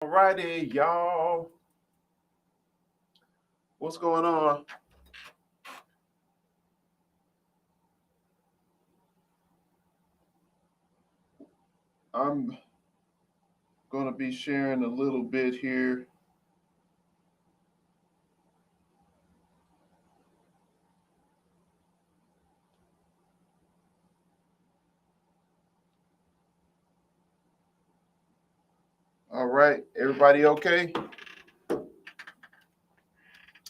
Alrighty, y'all. What's going on? I'm going to be sharing a little bit here. All right, everybody okay?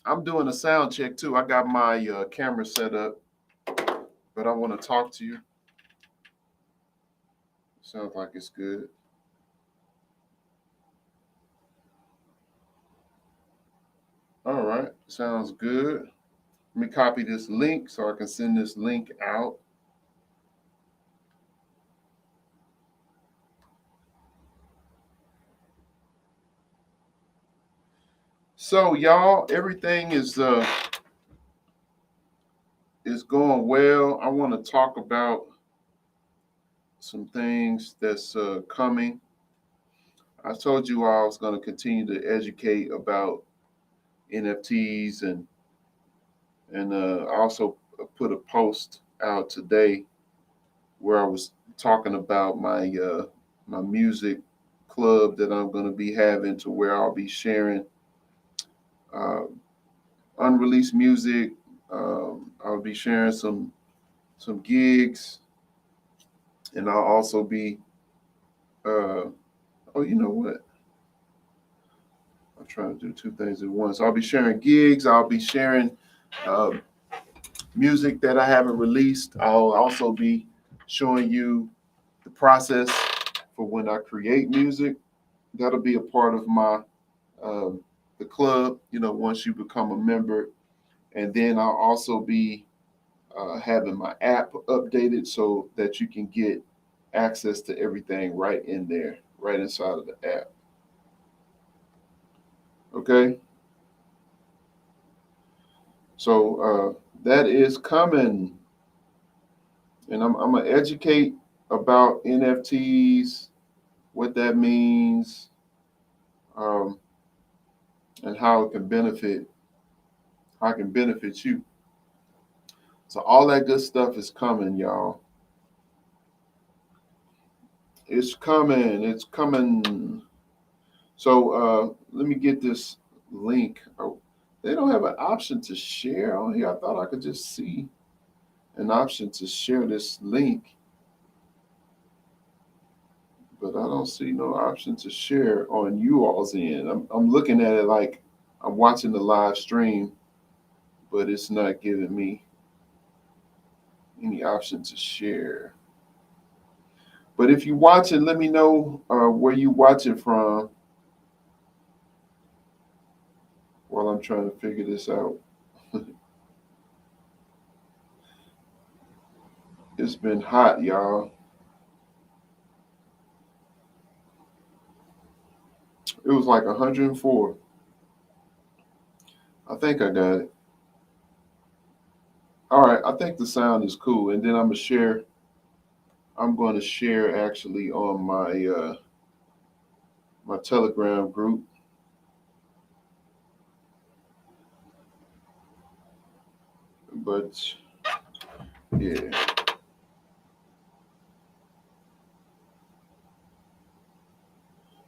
I'm doing a sound check too. I got my camera set up, but I want to talk to you. Sounds like it's good. All right, sounds good. Let me copy this link so I can send this link out. So, y'all, everything is going well. I want to talk about some things that's coming. I told you I was going to continue to educate about NFTs and I also put a post out today where I was talking about my music club that I'm going to be having, to where I'll be sharing uh, unreleased music. I'll be sharing some gigs, and I'll also be oh, you know what? I'm trying to do two things at once. I'll be sharing gigs. I'll be sharing uh, music that I haven't released. I'll also be showing you the process for when I create music. That'll be a part of my the club. Once you become a member, and then I'll also be having my app updated so that you can get access to everything right in there, right inside of the app. Okay, so that is coming, and I'm gonna educate about NFTs, what that means, um, and how it can benefit you. So all that good stuff is coming, y'all. It's coming. It's coming. So let me get this link. Oh, they don't have an option to share on here. I thought I could just see an option to share this link, but I don't see no option to share on you all's end. I'm looking at it like I'm watching the live stream, but it's not giving me any option to share. But if you're watching, let me know where you watching from while I'm trying to figure this out. It's been hot, y'all. It was like 104. I think I got it. All right, I think the sound is cool, and then I'm gonna share. I'm going to share actually on my Telegram group. But yeah,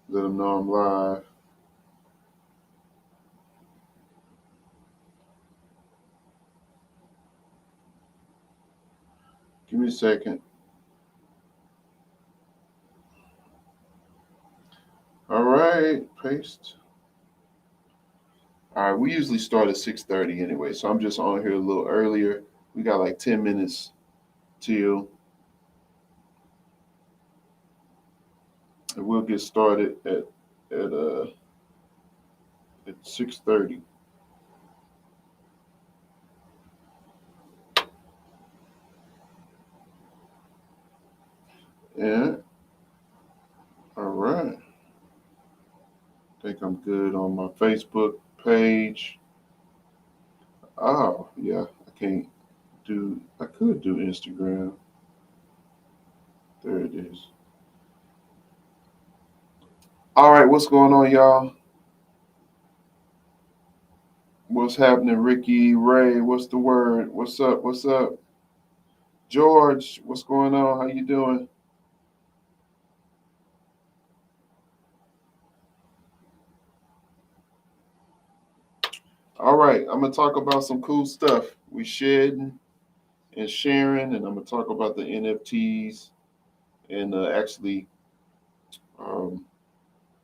let them know I'm live. Give me a second. All right, paste. All right, we usually start at 6:30 anyway, so I'm just on here a little earlier. We got like 10 minutes till, and we'll get started at uh at 6:30. Yeah. All right. I think I'm good on my Facebook page. Oh yeah, I can't do. I could do Instagram. There it is. All right, what's going on, y'all? What's happening, Ricky, Ray? What's the word? What's up? What's up? George, what's going on? How you doing? All right, I'm gonna talk about some cool stuff we shedding and sharing, and I'm gonna talk about the NFTs and actually um,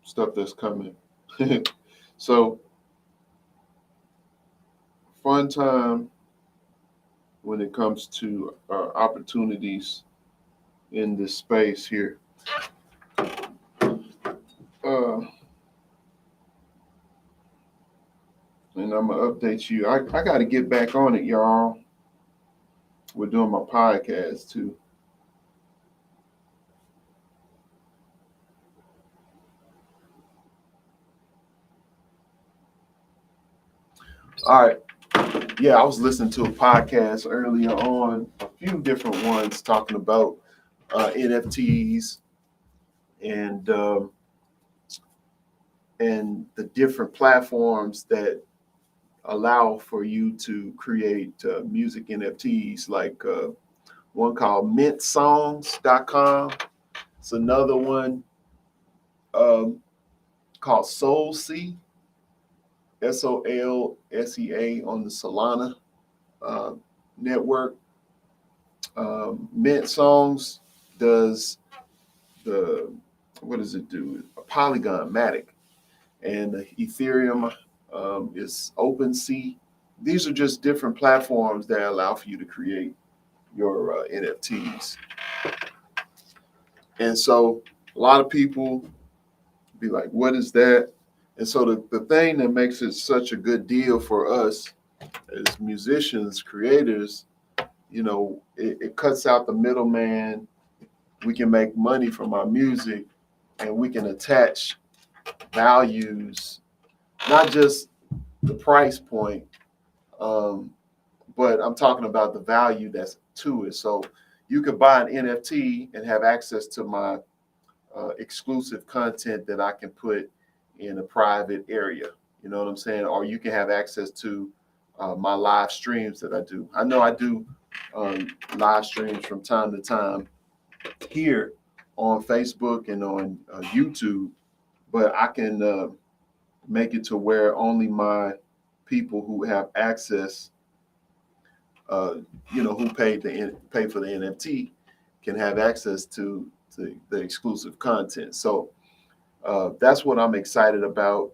stuff that's coming. So, fun time when it comes to opportunities in this space here. Uh, and I'm gonna update you. I got to get back on it, y'all. We're doing my podcast too. All right. Yeah, I was listening to a podcast earlier on, a few different ones talking about NFTs and and the different platforms that allow for you to create music NFTs, like one called mintsongs.com. It's another one um, called SoulSea, SOLSEA on the Solana uh, network. Mint Songs does the, what does it do? A Polygon Matic, and Ethereum is OpenSea. These are just different platforms that allow for you to create your NFTs. And so a lot of people be like, what is that? And so the thing that makes it such a good deal for us as musicians, creators, it cuts out the middleman. We can make money from our music, and we can attach values, not just the price point, um, but I'm talking about the value that's to it. So you could buy an NFT and have access to my exclusive content that I can put in a private area. You know what I'm saying? Or you can have access to my live streams that I do. I know I do live streams from time to time here on Facebook and on YouTube, but I can make it to where only my people who have access, uh, who pay for the NFT, can have access to the exclusive content. So that's what I'm excited about.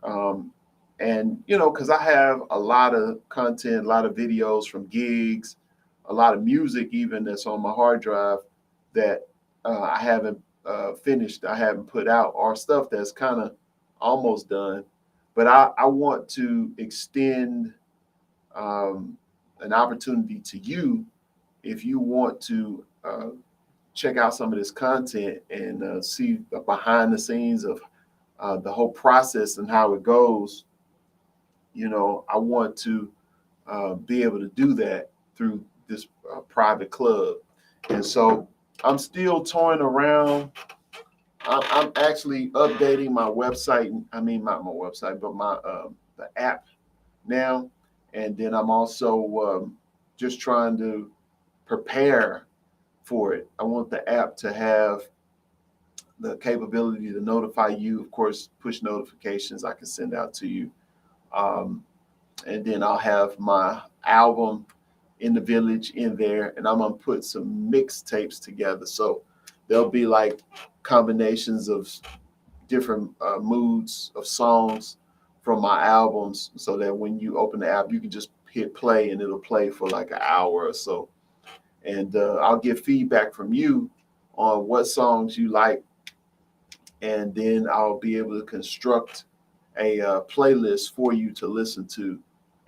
Um, and because I have a lot of content, a lot of videos from gigs, a lot of music even that's on my hard drive that I haven't finished, I haven't put out, or stuff that's kind of almost done. But I want to extend um, an opportunity to you if you want to check out some of this content and see the behind the scenes of the whole process and how it goes. I want to be able to do that through this private club. And so I'm still toying around. I'm actually updating my website. I mean, not my website, but my the app now. And then I'm also just trying to prepare for it. I want the app to have the capability to notify you, of course, push notifications I can send out to you. Um, and then I'll have my album in the village in there, and I'm gonna put some mixtapes together. So there'll be like combinations of different moods of songs from my albums, so that when you open the app, you can just hit play and it'll play for like an hour or so. And I'll get feedback from you on what songs you like, and then I'll be able to construct a playlist for you to listen to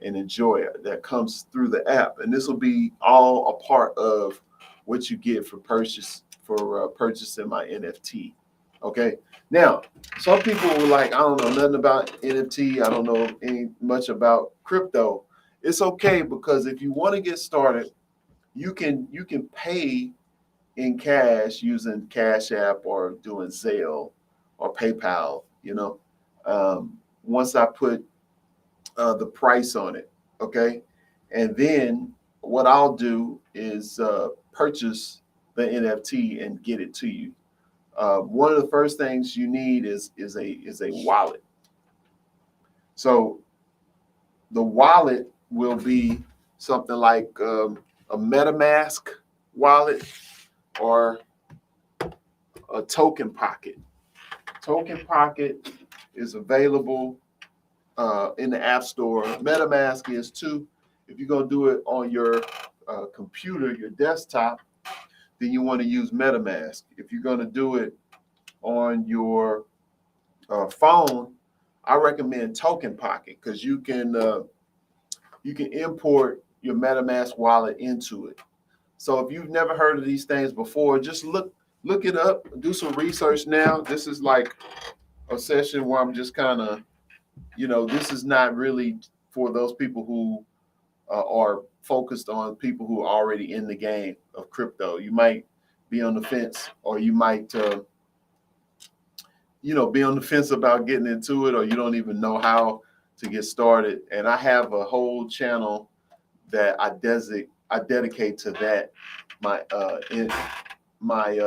and enjoy that comes through the app. And this will be all a part of what you get for purchasing my NFT. Okay. Now, some people were like, I don't know nothing about NFT. I don't know any much about crypto. It's okay, because if you want to get started, you can pay in cash using Cash App or doing Zelle, or PayPal, once I put the price on it. Okay. And then what I'll do is purchase the NFT and get it to you. One of the first things you need is a wallet. So the wallet will be something like a MetaMask wallet or a token pocket. Token pocket is available in the App Store. MetaMask is too. If you're going to do it on your computer, your desktop, then you want to use MetaMask. If you're going to do it on your phone, I recommend Token Pocket because you can import your MetaMask wallet into it. So if you've never heard of these things before, just look it up, do some research now. This is like a session where I'm just kind of, this is not really for those people who are focused on people who are already in the game of crypto. You might be on the fence, or you might, be on the fence about getting into it, or you don't even know how to get started. And I have a whole channel that I dedicate to that. My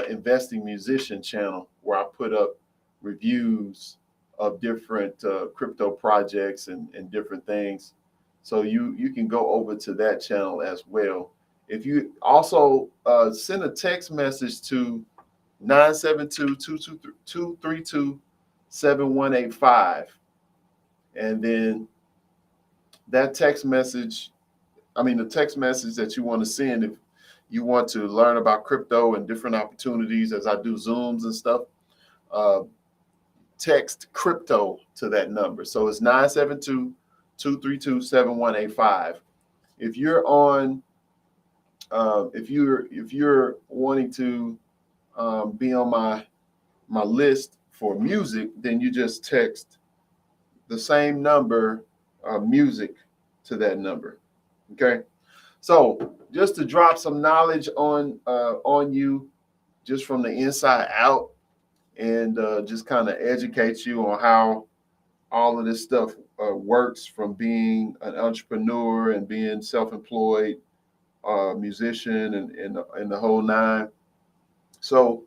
investing musician channel, where I put up reviews of different crypto projects and different things. So you can go over to that channel as well. If you also send a text message to 972-232-7185, and then that text message, the text message that you want to send, if you want to learn about crypto and different opportunities, as I do Zooms and stuff, text crypto to that number. So it's 972-232-7185. If you're on, if you're wanting to be on my list for music, then you just text the same number, music, to that number. Okay. So just to drop some knowledge on you, just from the inside out, and just kind of educate you on how all of this stuff works, from being an entrepreneur and being self-employed musician and the whole nine. So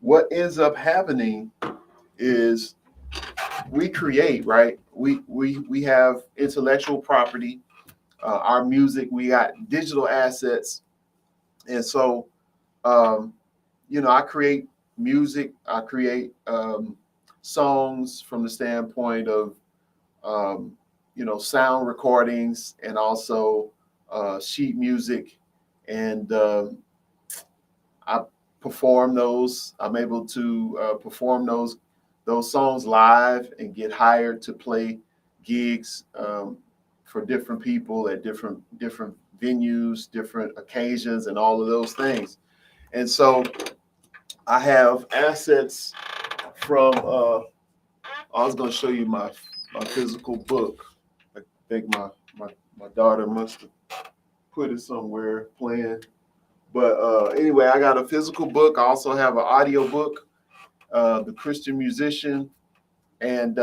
what ends up happening is we create, right? We have intellectual property, our music, we got digital assets. And so, I create music, I create songs from the standpoint of, sound recordings, and also sheet music. And I perform those. I'm able to perform those songs live and get hired to play gigs for different people at different venues, different occasions, and all of those things. And so I have assets from, I was going to show you my physical book. I think my daughter must have put it somewhere playing. But anyway, I got a physical book. I also have an audio book, The Christian Musician. And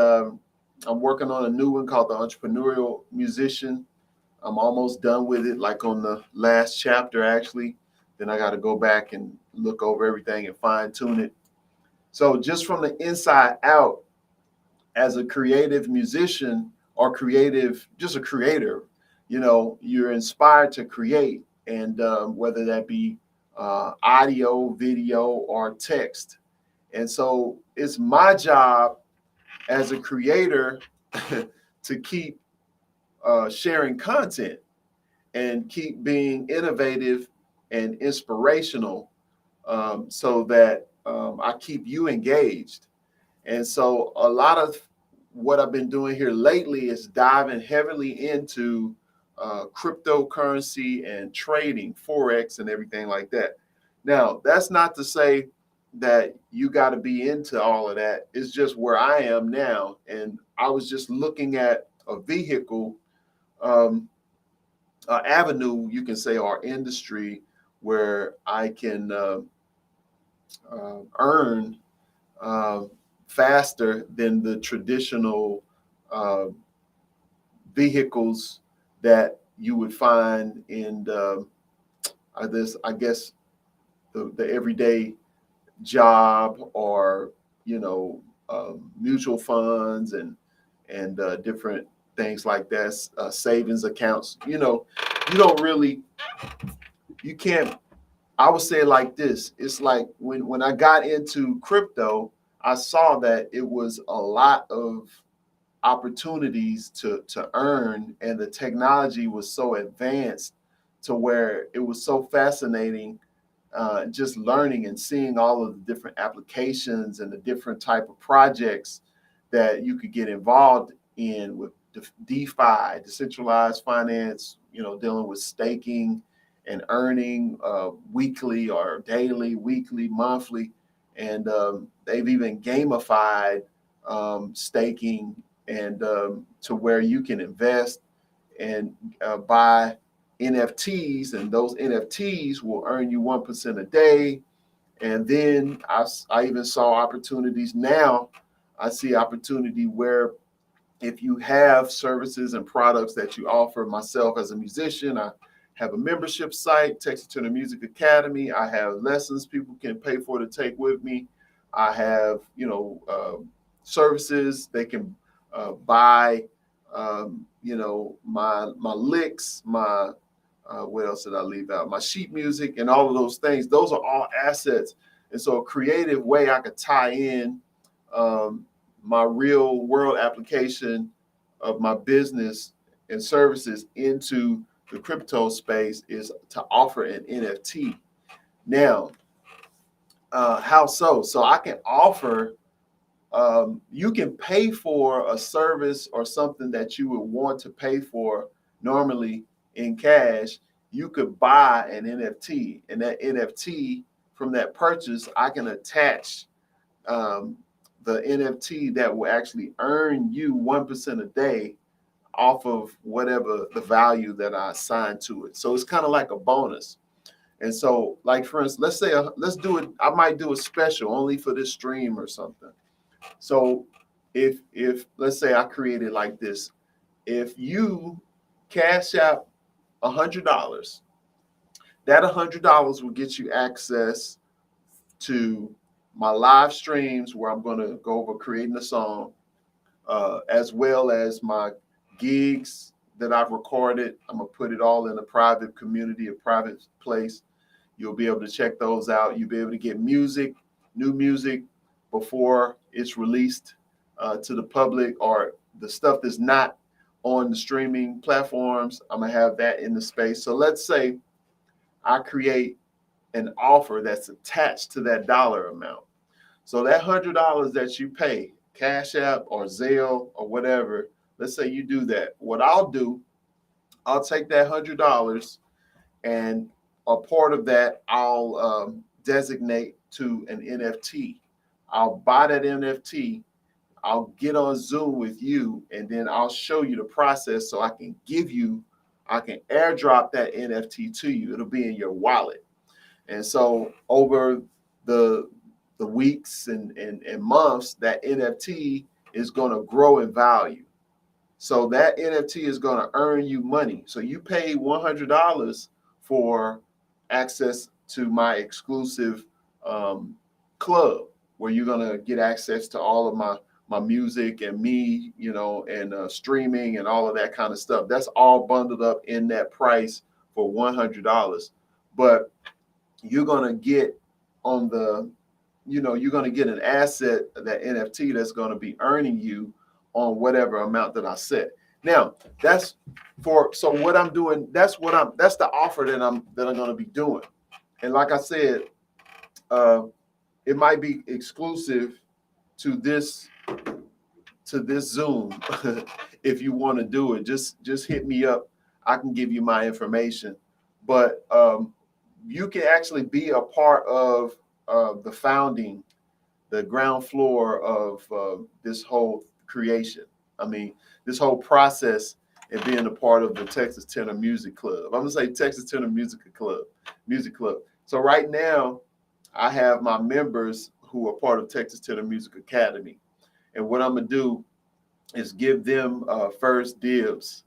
I'm working on a new one called The Entrepreneurial Musician. I'm almost done with it, like on the last chapter, actually. Then I got to go back and look over everything and fine tune it. So just from the inside out, as a creative musician or just a creator, you're inspired to create. And whether that be audio, video, or text. And so it's my job as a creator to keep sharing content and keep being innovative and inspirational, so that I keep you engaged. And so a lot of what I've been doing here lately is diving heavily into cryptocurrency and trading, Forex, and everything like that. Now, that's not to say that you got to be into all of that. It's just where I am now. And I was just looking at a vehicle, avenue, you can say, or industry, where I can earn faster than the traditional uh, vehicles that you would find in I guess the everyday job, or mutual funds and different things like that, savings accounts. You don't really, you can't. I would say it like this: it's like when I got into crypto, I saw that it was a lot of opportunities to earn, and the technology was so advanced to where it was so fascinating, just learning and seeing all of the different applications and the different type of projects that you could get involved in with DeFi, decentralized finance, dealing with staking and earning weekly or daily, weekly, monthly. And they've even gamified staking, and to where you can invest and buy NFTs, and those NFTs will earn you 1% a day. And then I even saw opportunities now. I see opportunity where if you have services and products that you offer, myself as a musician, I have a membership site, Texas Turner Music Academy. I have lessons people can pay for to take with me. I have, services they can buy, my licks, my what else did I leave out? My sheet music and all of those things. Those are all assets. And so a creative way I could tie in my real world application of my business and services into the crypto space is to offer an NFT. Now, how so? So I can offer, you can pay for a service or something that you would want to pay for normally in cash. You could buy an NFT, and that NFT, from that purchase, I can attach the NFT that will actually earn you 1% a day off of whatever the value that I assign to it. So it's kind of like a bonus. And so, like for instance, let's say let's do it. I might do a special only for this stream or something. So if let's say I create it like this: if you cash out $100, that $100 will get you access to my live streams where I'm going to go over creating a song, as well as my gigs that I've recorded. I'm going to put it all in a private community, a private place. You'll be able to check those out. You'll be able to get music, new music, before it's released to the public, or the stuff that's not on the streaming platforms. I'm going to have that in the space. So let's say I create an offer that's attached to that dollar amount. So that $100 that you pay, Cash App or Zelle or whatever, let's say you do that. What I'll do, I'll take that $100, and a part of that I'll designate to an NFT. I'll buy that NFT. I'll get on Zoom with you, and then I'll show you the process so I can airdrop that NFT to you. It'll be in your wallet. And so over the weeks and months, that NFT is going to grow in value. So that NFT is going to earn you money. So you pay $100 for access to my exclusive club, where you're going to get access to all of my music and me, and streaming and all of that kind of stuff. That's all bundled up in that price for $100. But you're going to get you're going to get an asset, that NFT, that's going to be earning you on whatever amount that I set. Now, so what I'm doing, that's the offer that I'm going to be doing. And like I said, it might be exclusive to this Zoom. If you want to do it, just hit me up. I can give you my information. But you can actually be a part of the ground floor of this whole creation. I mean, this whole process, and being a part of the Texas Tenor Music Club. I'm gonna say Texas Tenor Music Club. So right now, I have my members who are part of Texas Tenor Music Academy. And what I'm gonna do is give them first dibs.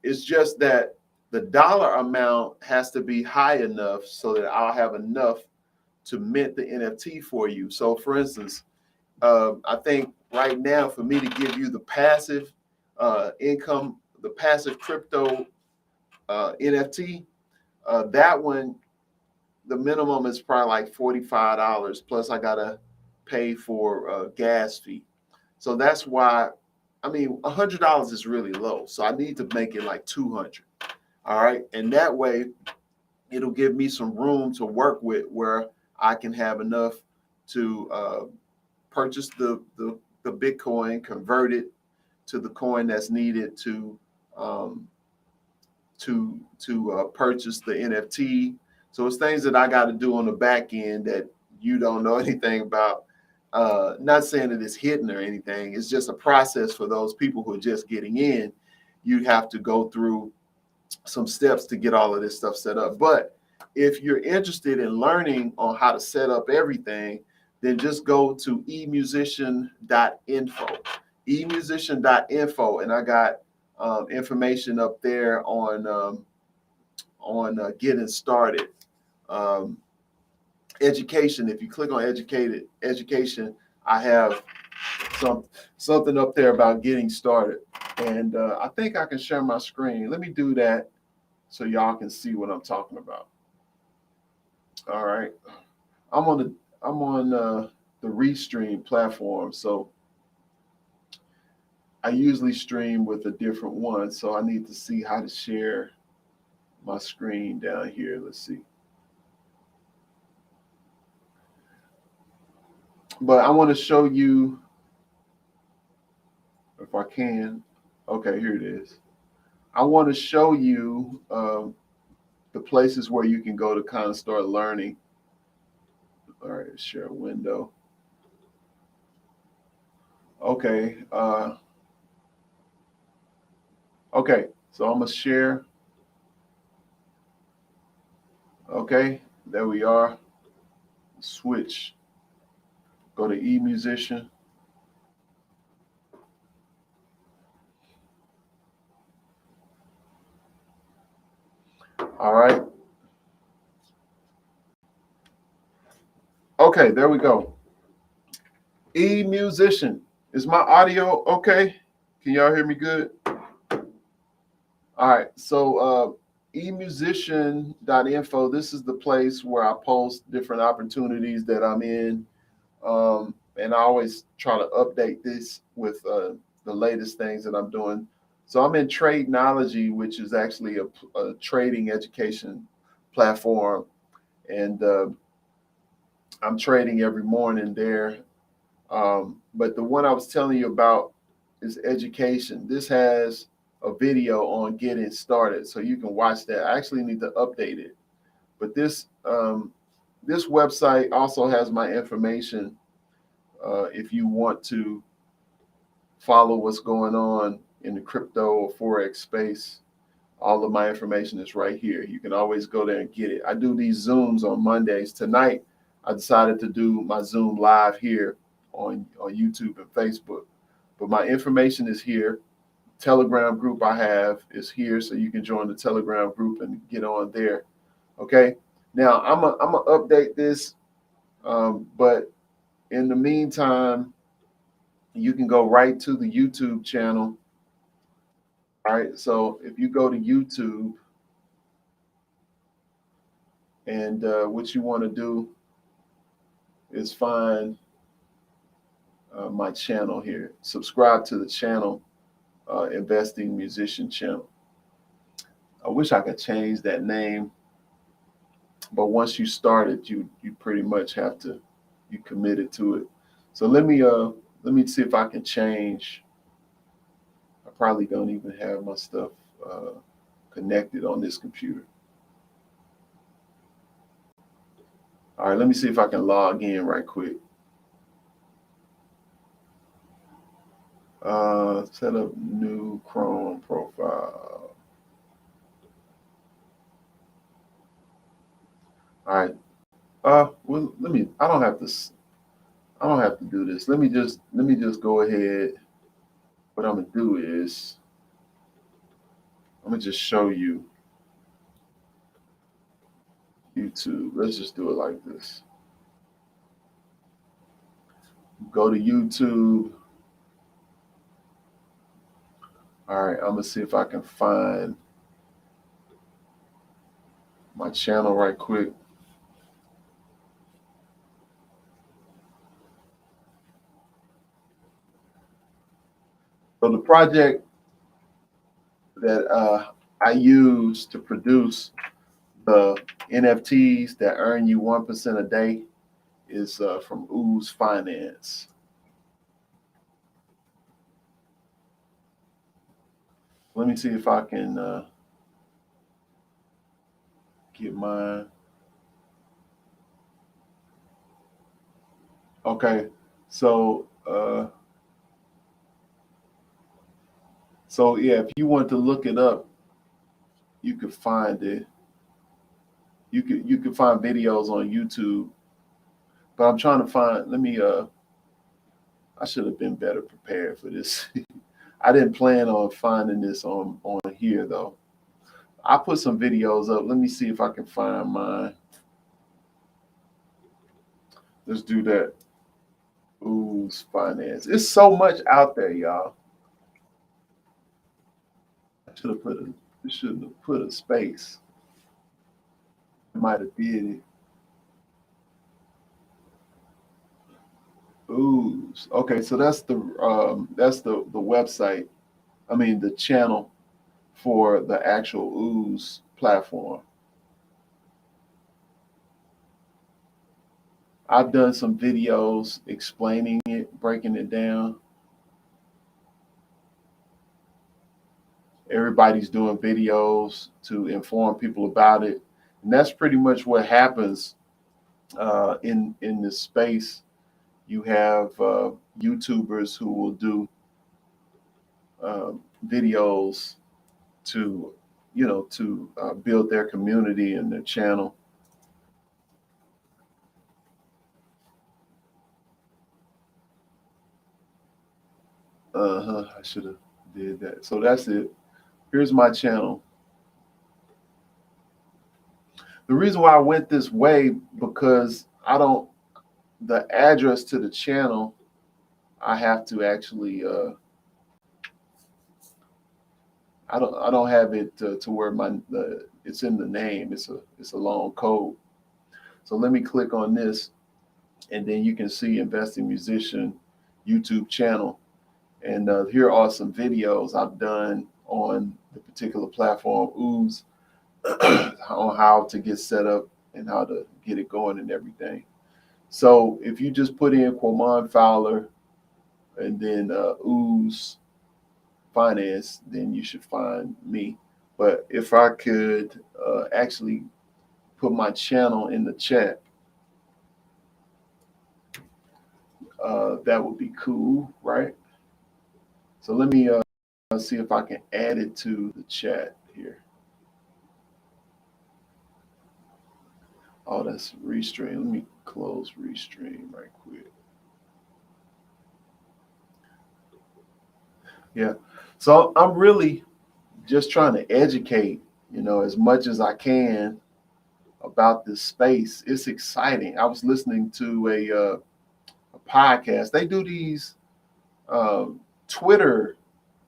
It's just that the dollar amount has to be high enough so that I'll have enough to mint the NFT for you. So, for instance, I think right now for me to give you the passive income, the passive crypto NFT, that one, the minimum is probably like $45. Plus, I gotta pay for gas fee. So that's why, I mean, $100 is really low. So I need to make it like 200. All right, and that way, it'll give me some room to work with where I can have enough to purchase the Bitcoin, convert it to the coin that's needed um, to purchase the NFT. So it's things that I got to do on the back end that you don't know anything about. Not saying that it's hidden or anything. It's just a process for those people who are just getting in. You have to go through some steps to get all of this stuff set up. But if you're interested in learning on how to set up everything, then just go to emusician.info. emusician.info, and I got information up there on getting started. Um, Education. If you click on education, I have something up there about getting started. And I think I can share my screen. Let me do that so y'all can see what I'm talking about. All right. I'm on the Restream platform, so I usually stream with a different one. So I need to see how to share my screen down here. Let's see. But I want to show you, if I can. Okay, here it is. I want to show you the places where you can go to kind of start learning. All right, share a window. Okay. Okay, so I'm gonna share. Okay, there we are. Switch. Go to eMusician. All right. Okay, there we go. eMusician. Is my audio okay? Can y'all hear me good? All right. So emusician.info, this is the place where I post different opportunities that I'm in. And I always try to update this with the latest things that I'm doing. So I'm in Tradenology, which is actually a trading education platform. And I'm trading every morning there. But the one I was telling you about is education. This has a video on getting started, so you can watch that. I actually need to update it. But this website also has my information if you want to follow what's going on in the crypto or forex space. All of my information is right here. You can always go there and get it. I do these Zooms on Mondays. Tonight, I decided to do my Zoom live here on YouTube and Facebook. But my information is here. Telegram group I have is here, so you can join the Telegram group and get on there. Okay. Now I'm gonna update this, but in the meantime, you can go right to the YouTube channel. All right. So if you go to YouTube, and what you want to do is find my channel here. Subscribe to the channel, Investing Musician channel. I wish I could change that name, but once you start it, you pretty much have to, you committed to it. So let me see if I can change. I probably don't even have my stuff connected on this computer. All right, let me see if I can log in right quick. Set up new Chrome profile. All right. Well, I don't have to I don't have to do this. Let me just go ahead. What I'm gonna do is I'm gonna just show you YouTube. Let's just do it like this. Go to YouTube. All right, I'm gonna see if I can find my channel right quick. So the project that I use to produce the NFTs that earn you 1% a day is from Ooze Finance. Let me see if I can get mine. Okay, so so yeah, if you want to look it up, you could find it. You could find videos on YouTube, but I'm trying to find. Let me. I should have been better prepared for this. I didn't plan on finding this on here though. I put some videos up. Let me see if I can find mine. Let's do that. Ooze Finance. It's so much out there, y'all. I should have put a. I shouldn't have put a space. I might have did it. Ooze. Okay, so that's the website. I mean the channel for the actual Ooze platform. I've done some videos explaining it, breaking it down. Everybody's doing videos to inform people about it, and that's pretty much what happens in this space. You have YouTubers who will do uh, videos to, to build their community and their channel. I should have did that. So that's it. Here's my channel. The reason why I went this way because I don't the address to the channel. I have to actually. I don't have it to where it's in the name. It's a long code. So let me click on this, and then you can see Investing Musician YouTube channel. And here are some videos I've done on the particular platform, Ooze, on how to get set up and how to get it going and everything. So if you just put in Quamon Fowler and then Ooze Finance, then you should find me. But if I could actually put my channel in the chat, that would be cool, right? So let me see if I can add it to the chat here. Oh, that's Restream. Let me close Restream right quick. Yeah. So I'm really just trying to educate, as much as I can about this space. It's exciting. I was listening to a podcast. They do these Twitter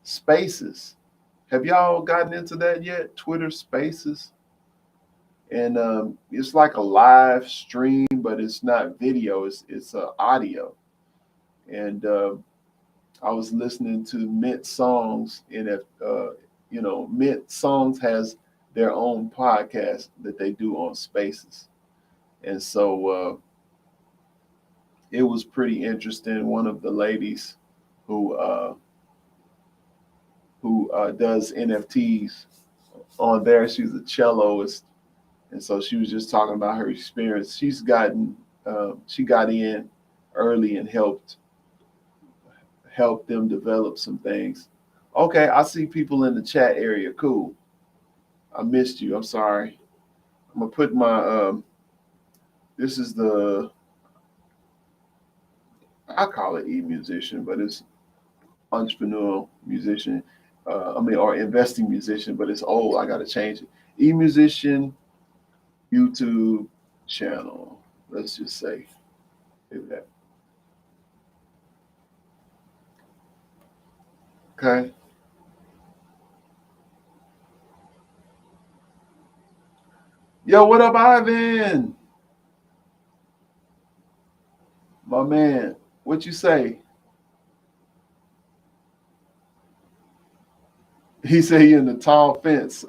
spaces. Have y'all gotten into that yet? Twitter spaces? And it's like a live stream, but it's not video. It's audio. And I was listening to Mint Songs, and Mint Songs has their own podcast that they do on Spaces, and so it was pretty interesting. One of the ladies who does NFTs on there, she's a celloist, and so she was just talking about her experience. She got in early and help them develop some things. Okay, I see people in the chat area. Cool. I missed you. I'm sorry. I'm gonna put my this is the I call it e-musician, but it's entrepreneurial musician. Or investing musician, but it's old. I got to change it. E-musician YouTube channel. Let's just say that. Okay. Yo, what up, Ivan? My man, what you say? He said he in the tall fence.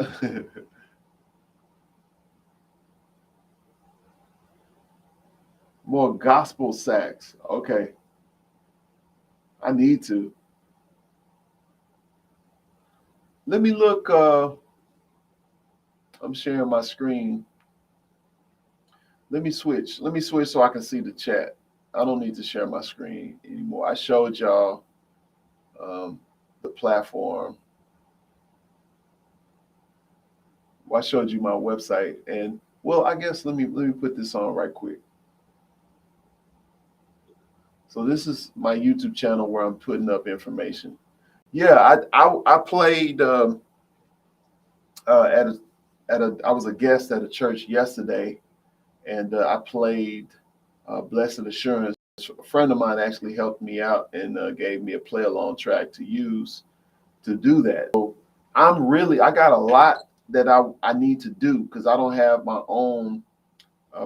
More gospel sax. Okay, I need to. Let me look. I'm sharing my screen. Let me switch. Let me switch so I can see the chat. I don't need to share my screen anymore. I showed y'all the platform. Well, I showed you my website, and well, I guess let me put this on right quick. So this is my YouTube channel where I'm putting up information. Yeah, I played at a I was a guest at a church yesterday, and I played Blessed Assurance. A friend of mine actually helped me out and gave me a play along track to use to do that. So I got a lot that I need to do because I don't have my own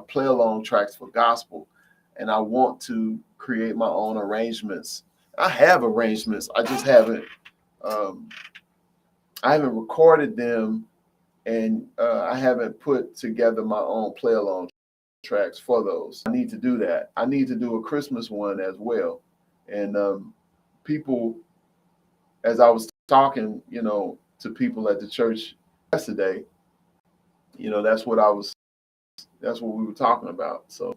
play along tracks for gospel, and I want to create my own arrangements. I have arrangements. Um, I haven't recorded them, and I haven't put together my own play along tracks for those. I need to do that. I need to do a Christmas one as well. And people, as I was talking, to people at the church yesterday, that's what we were talking about. So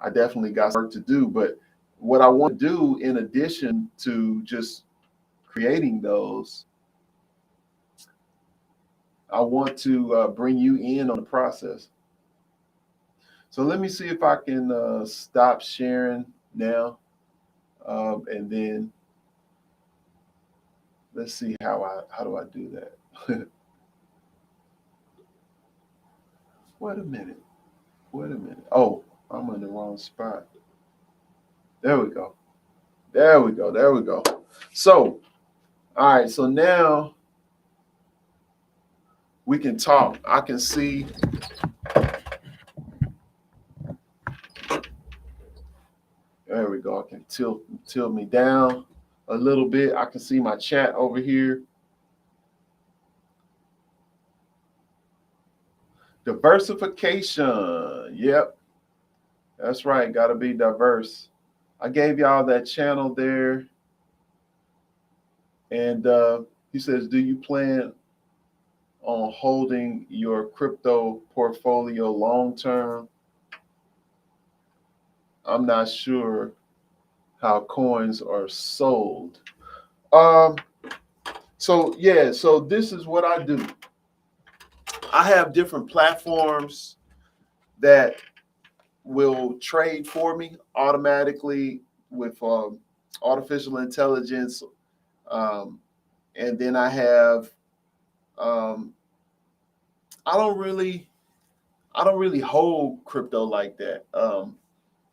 I definitely got work to do. But what I want to do, in addition to just creating those, I want to bring you in on the process. So let me see if I can stop sharing now, and then let's see how do I do that. Wait a minute. Wait a minute. Oh, I'm in the wrong spot. There we go. There we go. There we go. So, all right. So now we can talk. I can see. There we go. I can tilt me down a little bit. I can see my chat over here. Diversification. Yep. That's right. Got to be diverse. I gave y'all that channel there. And he says, do you plan on holding your crypto portfolio long term? I'm not sure how coins are sold. Um, so yeah, so this is what I do. I have different platforms that will trade for me automatically with artificial intelligence, and then I have I don't really hold crypto like that.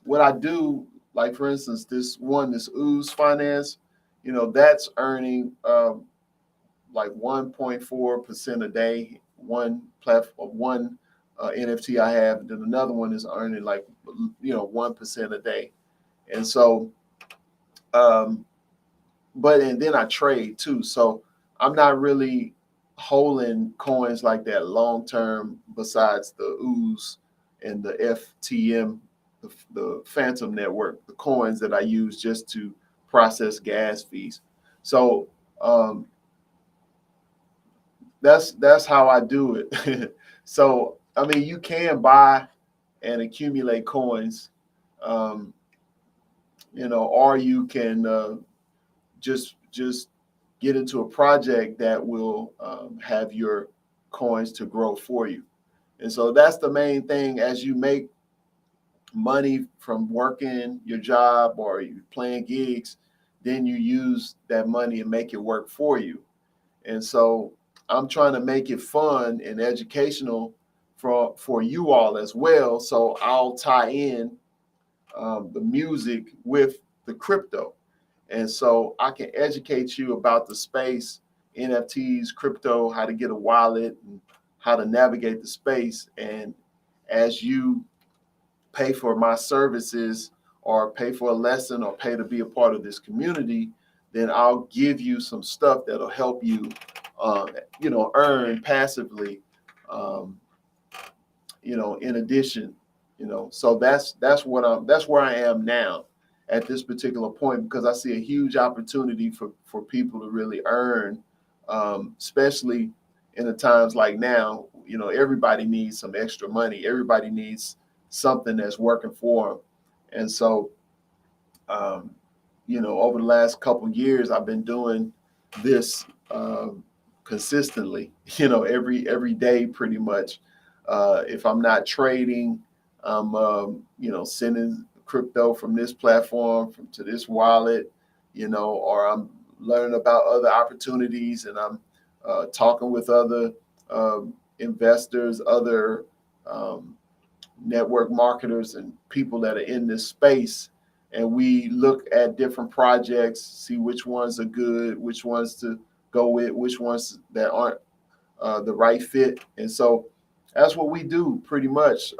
What I do, like for instance, this Ooze Finance, that's earning like 1.4% a day. One platform, one NFT I have, and then another one is earning like 1% a day. And so, and then I trade too. So I'm not really holding coins like that long term. Besides the Ooze and the FTM, the Phantom Network, the coins that I use just to process gas fees. So that's how I do it. So I mean, you can buy and accumulate coins, or you can just get into a project that will have your coins to grow for you. And so that's the main thing. As you make money from working your job or you playing gigs, then you use that money and make it work for you. And so I'm trying to make it fun and educational for you all as well. So I'll tie in the music with the crypto. And so I can educate you about the space, NFTs, crypto, how to get a wallet, and how to navigate the space. And as you pay for my services or pay for a lesson or pay to be a part of this community, then I'll give you some stuff that'll help you, uh, earn passively, um, in addition, so that's where I am now at this particular point, because I see a huge opportunity for people to really earn, especially in the times like now. Everybody needs some extra money. Everybody needs something that's working for them. And so, um, over the last couple of years, I've been doing this consistently. Every day, pretty much. If I'm not trading, I'm sending crypto from this platform to this wallet, or I'm learning about other opportunities, and I'm talking with other investors, other um, network marketers, and people that are in this space. And we look at different projects, see which ones are good, which ones to go with, which ones that aren't the right fit. And so that's what we do pretty much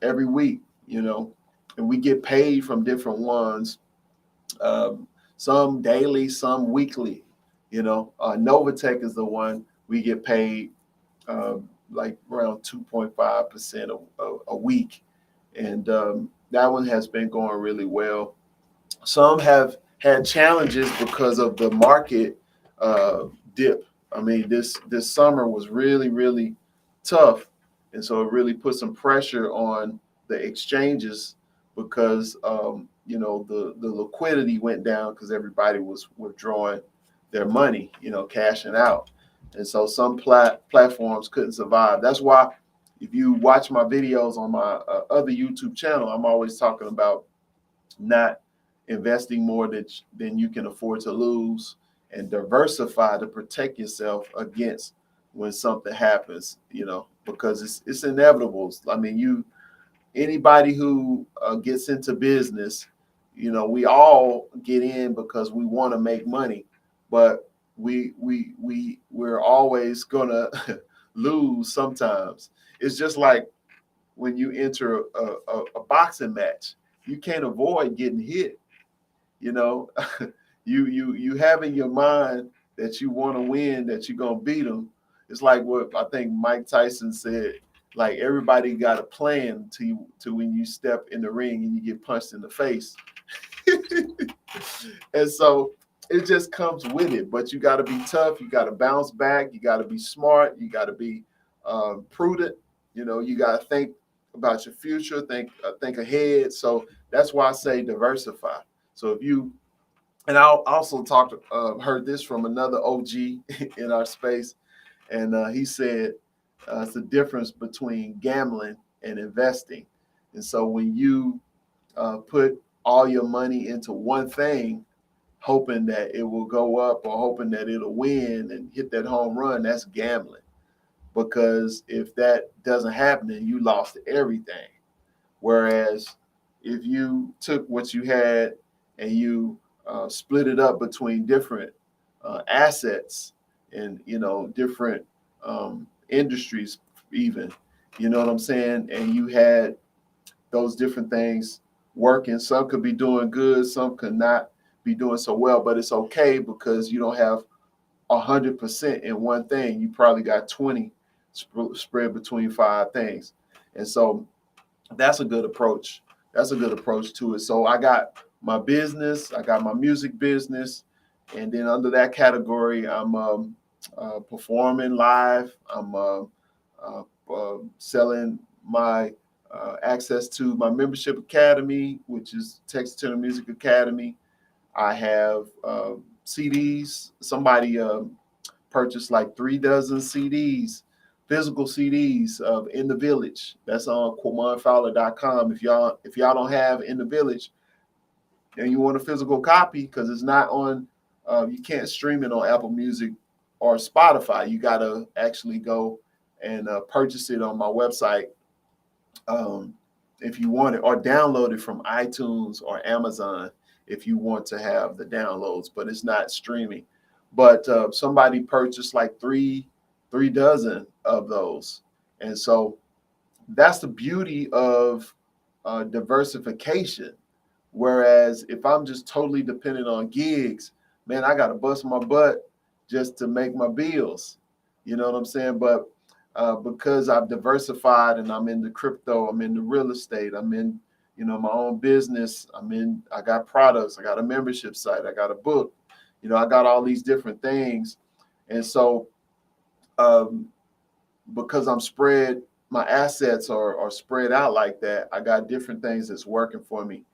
every week, and we get paid from different ones, some daily, some weekly. Novatech is the one we get paid uh, like around 2.5% a week. And that one has been going really well. Some have had challenges because of the market dip. I mean, this summer was really, really tough. And so it really put some pressure on the exchanges because, the liquidity went down because everybody was withdrawing their money, cashing out. And so some platforms couldn't survive. That's why if you watch my videos on my other YouTube channel, I'm always talking about not investing more than you can afford to lose, and diversify to protect yourself against when something happens, because it's inevitable. I mean, anybody who gets into business, we all get in because we want to make money, but we're always gonna lose sometimes. It's just like when you enter a boxing match, you can't avoid getting hit. You know, you have in your mind that you want to win, that you're gonna beat them. It's like what I think Mike Tyson said. Like everybody got a plan to when you step in the ring and you get punched in the face. And so it just comes with it. But you got to be tough. You got to bounce back. You got to be smart. You got to be prudent. You got to think about your future. Think ahead. So that's why I say diversify. So if you and I also heard this from another OG in our space, and he said it's the difference between gambling and investing. And so when you put all your money into one thing, hoping that it will go up or hoping that it'll win and hit that home run, that's gambling. Because if that doesn't happen, then you lost everything. Whereas if you took what you had and you split it up between different assets and different industries, even, you know what I'm saying, and you had those different things working. Some could be doing good, some could not be doing so well, but it's okay because you don't have 100% in one thing. You probably got 20 spread between five things, and so that's a good approach. That's a good approach to it. So I got my business, I got my music business, and then under that category, I'm performing live. I'm selling my access to my membership academy, which is Texas Tenor Music Academy. I have CDs. Somebody purchased like 3 dozen CDs physical CDs of In the Village. That's on QuamonFowler.com. If y'all don't have In the Village and you want a physical copy, because it's not on, you can't stream it on Apple Music or Spotify. You got to actually go and purchase it on my website, if you want it, or download it from iTunes or Amazon if you want to have the downloads, but it's not streaming. But somebody purchased like three dozen of those. And so that's the beauty of diversification. Whereas if I'm just totally dependent on gigs, man, I got to bust my butt just to make my bills. You know what I'm saying? But because I've diversified and I'm in the crypto, I'm in the real estate, I'm in, my own business, I got products, I got a membership site, I got a book, I got all these different things. And so because I'm spread, my assets are spread out like that, I got different things that's working for me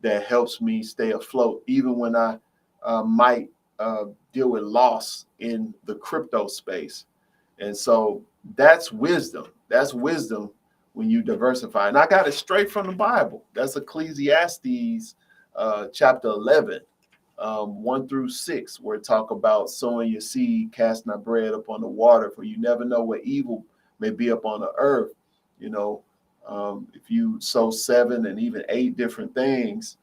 that helps me stay afloat, even when I might deal with loss in the crypto space. And so that's wisdom. That's wisdom when you diversify. And I got it straight from the Bible. That's Ecclesiastes chapter 11, 1-6, where it talk about sowing your seed, casting our bread upon the water, for you never know what evil may be upon the earth. If you sow 7 and even 8 different things,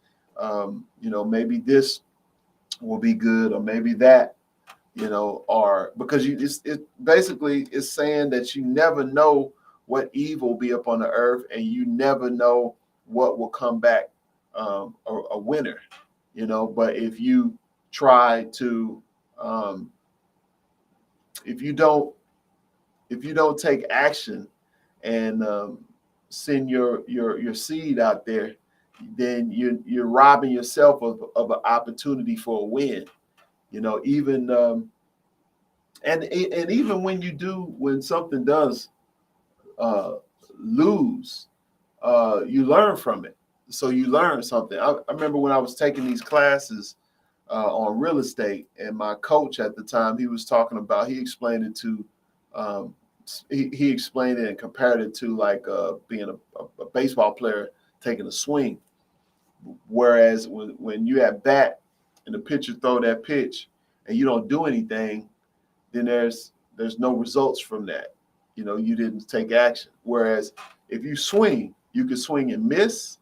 maybe this will be good, or maybe that, or because it basically is saying that you never know what evil will be upon the earth, and you never know what will come back a winner, but if you try to, if you don't take action and send your seed out there, then you're robbing yourself of an opportunity for a win. Even and even when something does lose, you learn from it. So you learn something. I remember when I was taking these classes on real estate, and my coach at the time, he explained it to he explained it and compared it to like being a baseball player taking a swing. Whereas when you at bat and the pitcher throw that pitch and you don't do anything, then there's no results from that. You didn't take action. Whereas if you swing, you could swing and miss.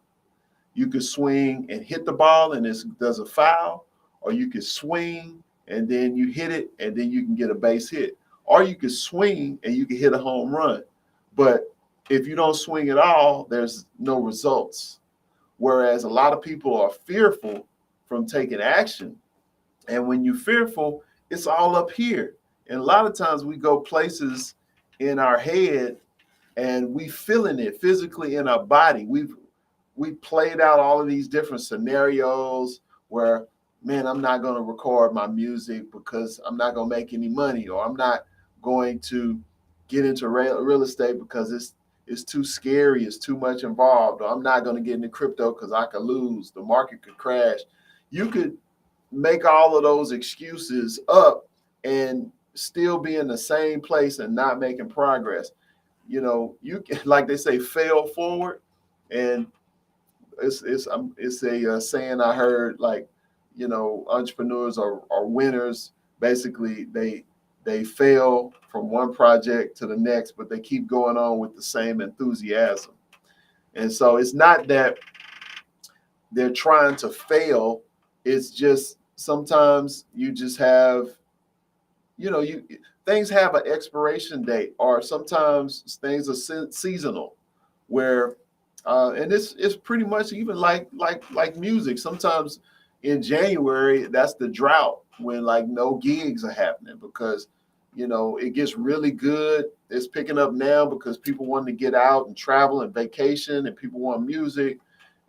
You could swing and hit the ball and it does a foul, or you could swing and then you hit it and then you can get a base hit, or you could swing and you can hit a home run. But if you don't swing at all, there's no results. Whereas a lot of people are fearful from taking action. And when you're fearful, it's all up here. And a lot of times we go places in our head and we feeling it physically in our body. We played out all of these different scenarios where, man, I'm not going to record my music because I'm not going to make any money, or I'm not going to get into real estate because it's too scary, it's too much involved, or I'm not going to get into crypto because I could lose, the market could crash. You could make all of those excuses up and still be in the same place and not making progress. You can, like they say, fail forward. And it's a saying I heard, like, entrepreneurs are winners. Basically, they fail from one project to the next, but they keep going on with the same enthusiasm. And so it's not that they're trying to fail. It's just sometimes you just have, things have an expiration date, or sometimes things are seasonal, where and it's pretty much even like music. Sometimes in January, that's the drought, when like no gigs are happening, because it gets really good. It's picking up now because people want to get out and travel and vacation, and people want music.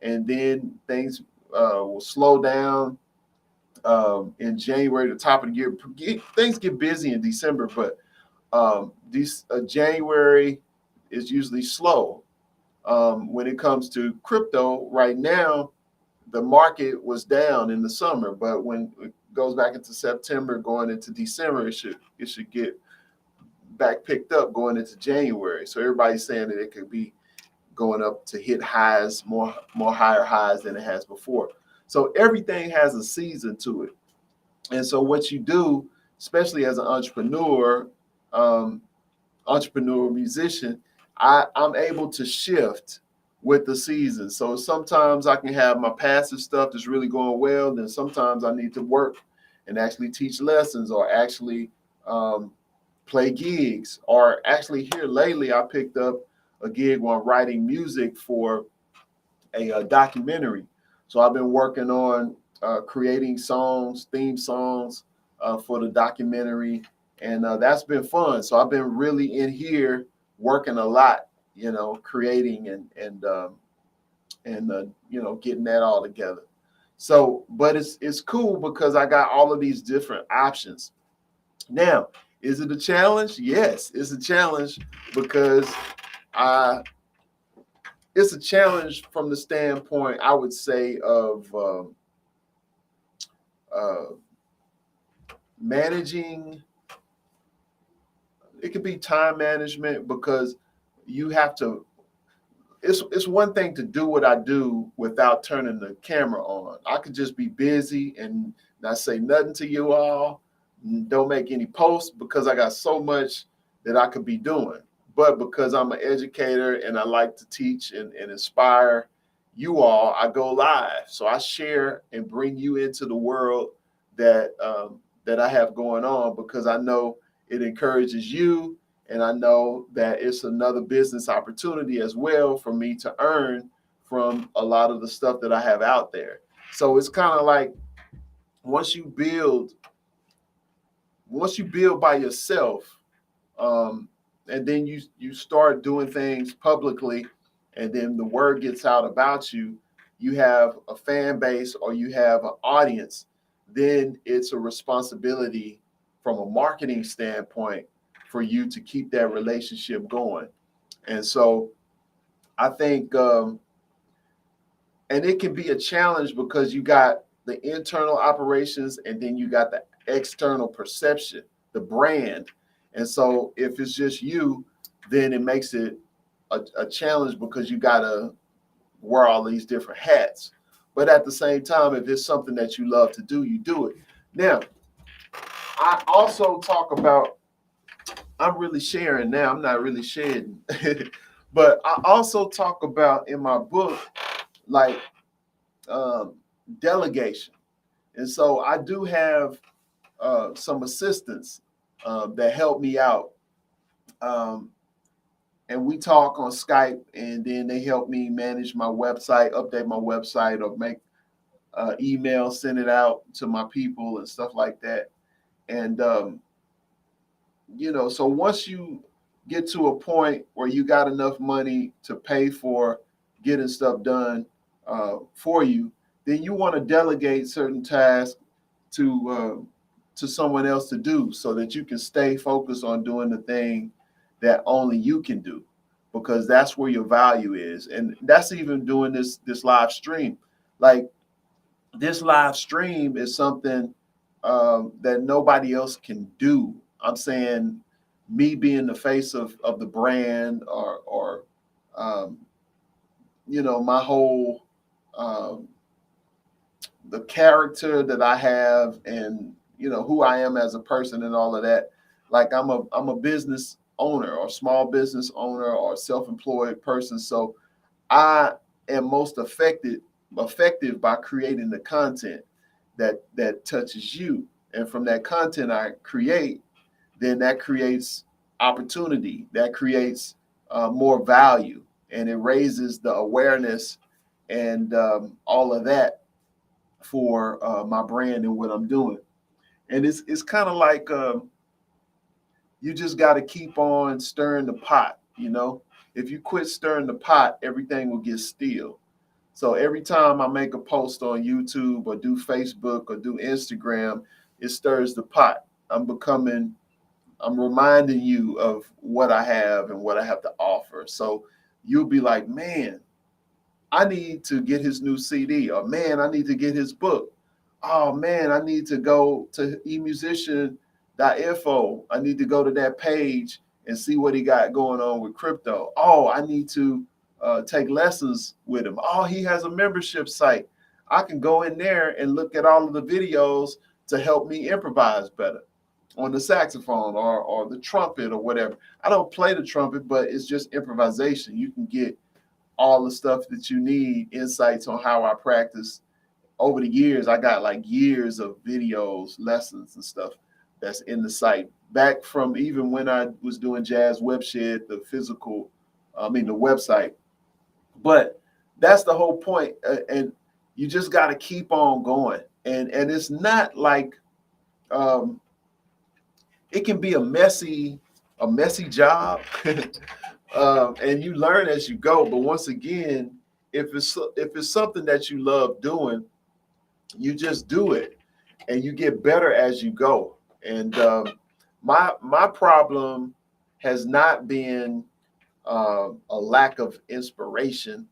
And then things will slow down in January, the top of the year. Things get busy in December, but January is usually slow. When it comes to crypto right now, the market was down in the summer, but when it goes back into September, going into December, it should get back picked up going into January. So everybody's saying that it could be going up to hit highs, more higher highs than it has before. So everything has a season to it. And so what you do, especially as an um, entrepreneur musician, I'm able to shift with the season. So sometimes I can have my passive stuff that's really going well. Then sometimes I need to work and actually teach lessons or actually play gigs. Or actually here lately, I picked up a gig where I'm writing music for a documentary. So I've been working on creating songs, theme songs for the documentary, and that's been fun. So I've been really in here working a lot, creating and getting that all together. So, but it's cool because I got all of these different options. Now, is it a challenge? Yes, it's a challenge because I it's a challenge from the standpoint, I would say, of uh, managing. It could be time management because you have to. It's one thing to do what I do without turning the camera on. I could just be busy and not say nothing to you all, don't make any posts because I got so much that I could be doing. But because I'm an educator and I like to teach and inspire you all, I go live. So I share and bring you into the world that I have going on because I know it encourages you, and I know that it's another business opportunity as well for me to earn from a lot of the stuff that I have out there. So it's kind of like once you build by yourself, um, and then you start doing things publicly, and then the word gets out about you, you have a fan base or you have an audience, then it's a responsibility from a marketing standpoint for you to keep that relationship going. And so I think, and it can be a challenge because you got the internal operations and then you got the external perception, the brand. And so if it's just you, then it makes it a challenge because you got to wear all these different hats. But at the same time, if it's something that you love to do, you do it. Now, I also talk about, I'm really sharing now, I'm not really shedding. But I also talk about in my book, like um, delegation. And so I do have some assistants that help me out. Um, and we talk on Skype, and then they help me manage my website, update my website, or make email, send it out to my people and stuff like that. And, so once you get to a point where you got enough money to pay for getting stuff done for you, then you want to delegate certain tasks to someone else to do so that you can stay focused on doing the thing that only you can do, because that's where your value is. And that's even doing this live stream. Like, this live stream is something that nobody else can do. I'm saying me being the face of the brand, or my whole um, the character that I have, and who I am as a person and all of that. Like, I'm a business owner or small business owner or self-employed person. So I am most effective by creating the content that touches you. And from that content I create, then that creates opportunity, that creates more value, and it raises the awareness and all of that for my brand and what I'm doing. And it's kind of like you just got to keep on stirring the pot. If you quit stirring the pot, everything will get still. So every time I make a post on YouTube or do Facebook or do Instagram, it stirs the pot. I'm reminding you of what I have and what I have to offer. So you'll be like, man, I need to get his new CD, or man, I need to get his book. Oh man, I need to go to emusician.info. I need to go to that page and see what he got going on with crypto. Oh, I need to take lessons with him. Oh, he has a membership site. I can go in there and look at all of the videos to help me improvise better on the saxophone or the trumpet or whatever. I don't play the trumpet, but it's just improvisation. You can get all the stuff that you need, insights on how I practice. Over the years, I got like years of videos, lessons and stuff that's in the site. Back from even when I was doing Jazz Webshed, the the website. But that's the whole point. And you just got to keep on going. And it's not like, it can be a messy job. And you learn as you go. But once again, if it's something that you love doing, you just do it, and you get better as you go. And my problem has not been a lack of inspiration.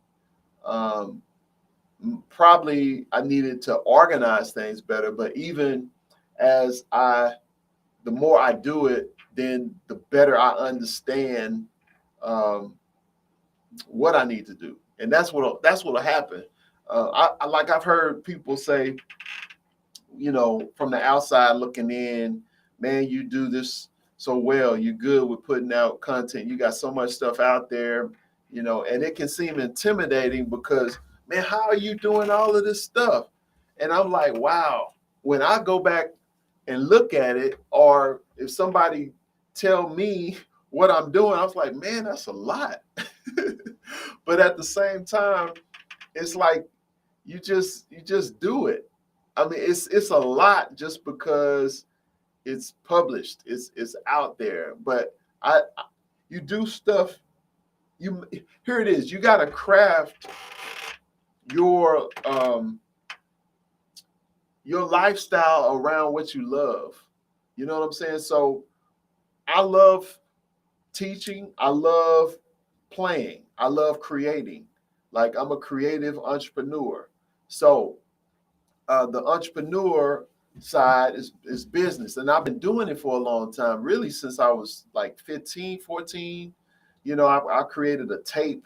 Probably I needed to organize things better, but even as the more I do it, then the better I understand what I need to do, and that's what'll happen. I've heard people say, from the outside looking in, man, you do this so well. You're good with putting out content. You got so much stuff out there, and it can seem intimidating because, man, how are you doing all of this stuff? And I'm like, wow. When I go back and look at it, or if somebody tell me what I'm doing, I was like, man, that's a lot. But at the same time, it's like you just do it. I mean, it's a lot just because it's published, it's out there. But you do stuff. Here it is. You got to craft your lifestyle around what you love. You know what I'm saying? So I love teaching. I love playing. I love creating. Like, I'm a creative entrepreneur. So the entrepreneur side is business. And I've been doing it for a long time, really since I was like 15, 14. I created a tape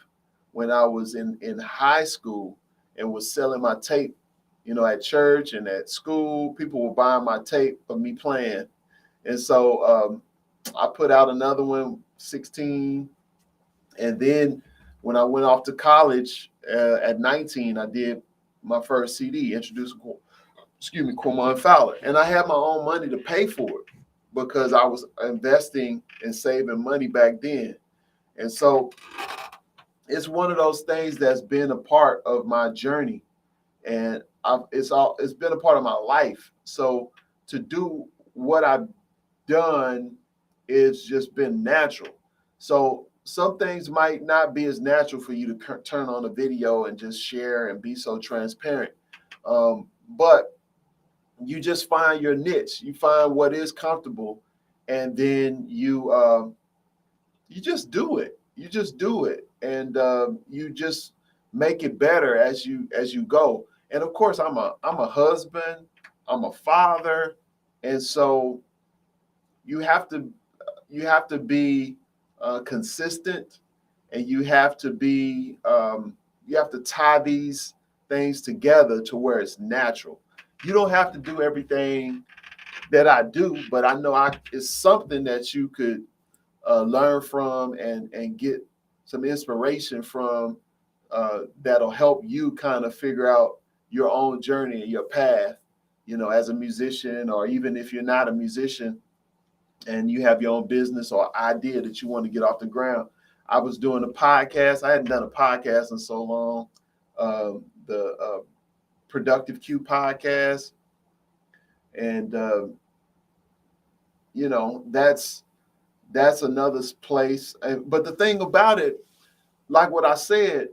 when I was in high school and was selling my tape, at church and at school. People were buying my tape of me playing. And so I put out another one, 16. And then when I went off to college at 19, I did my first CD, introducing Cormon Fowler. And I had my own money to pay for it because I was investing and saving money back then. And so it's one of those things that's been a part of my journey, and it's been a part of my life. So to do what I've done is just been natural. So some things might not be as natural for you to turn on a video and just share and be so transparent. But you just find your niche. You find what is comfortable, and then you just do it. You just do it, and you just make it better as you go. And of course, I'm a husband. I'm a father, and so you have to be consistent, and you have to tie these things together to where it's natural. You don't have to do everything that I do, but I know it's something that you could learn from and get some inspiration from, that'll help you kind of figure out your own journey and your path, as a musician, or even if you're not a musician and you have your own business or idea that you want to get off the ground. I was doing a podcast. I hadn't done a podcast in so long. The Productive Q podcast. And, that's another place. But the thing about it, like what I said,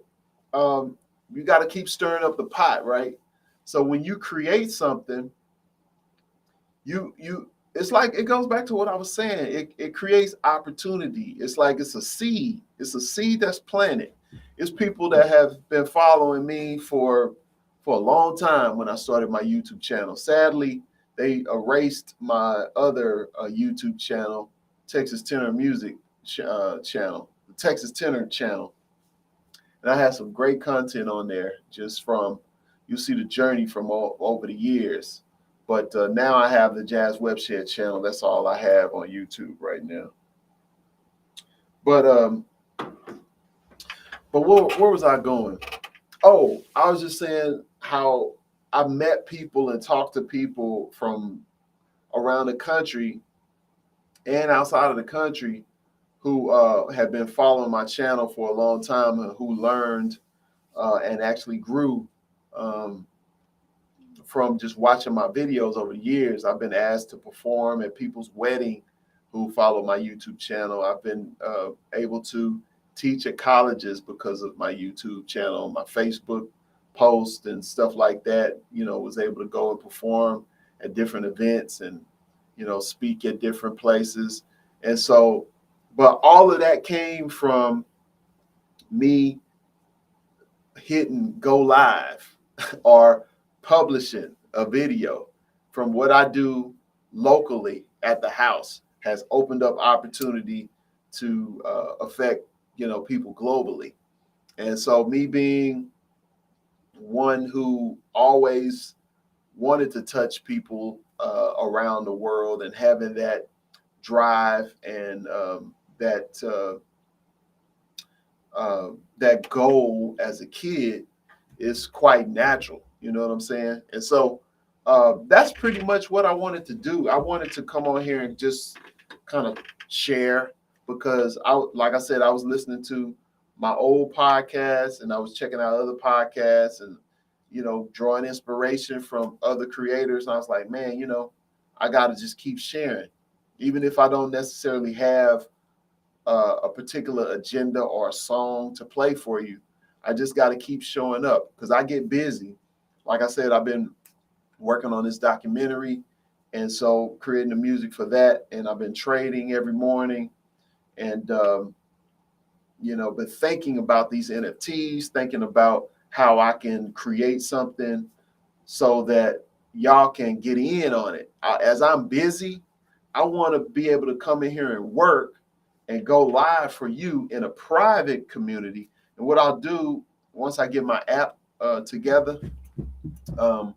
you got to keep stirring up the pot, right? So when you create something, it's like, it goes back to what I was saying. It creates opportunity. It's like it's a seed. It's a seed that's planted. It's people that have been following me for a long time when I started my YouTube channel. Sadly, they erased my other YouTube channel, Texas Tenor Music, channel, the Texas Tenor channel. And I had some great content on there just from, you see the journey from over the years. But now I have the Jazz Webshed channel. That's all I have on YouTube right now. But where was I going? Oh, I was just saying how I met people and talked to people from around the country and outside of the country who have been following my channel for a long time and who learned and actually grew from just watching my videos over the years. I've been asked to perform at people's wedding who follow my YouTube channel. I've been able to teach at colleges because of my YouTube channel, my Facebook posts and stuff like that. Was able to go and perform at different events and, speak at different places. And so, but all of that came from me hitting go live or publishing a video. From what I do locally at the house has opened up opportunity to affect, people globally. And so me being one who always wanted to touch people around the world and having that drive and that goal as a kid is quite natural. You know what I'm saying? And so that's pretty much what I wanted to do. I wanted to come on here and just kind of share because like I said, I was listening to my old podcasts and I was checking out other podcasts and, drawing inspiration from other creators. And I was like, man, I got to just keep sharing, even if I don't necessarily have a particular agenda or a song to play for you. I just got to keep showing up because I get busy. Like I said, I've been working on this documentary, and so creating the music for that. And I've been trading every morning, and been thinking about these NFTs, thinking about how I can create something so that y'all can get in on it. As I'm busy, I want to be able to come in here and work and go live for you in a private community. And what I'll do once I get my app together, I'm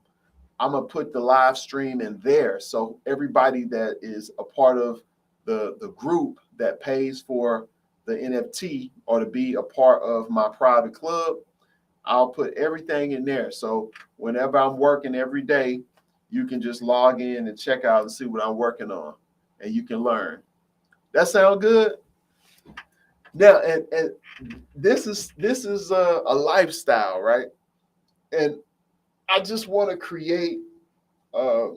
gonna put the live stream in there. So everybody that is a part of the group that pays for the NFT or to be a part of my private club, I'll put everything in there. So whenever I'm working every day, you can just log in and check out and see what I'm working on, and you can learn. That sound good? Now, and this is a lifestyle, right? And I just want to create. I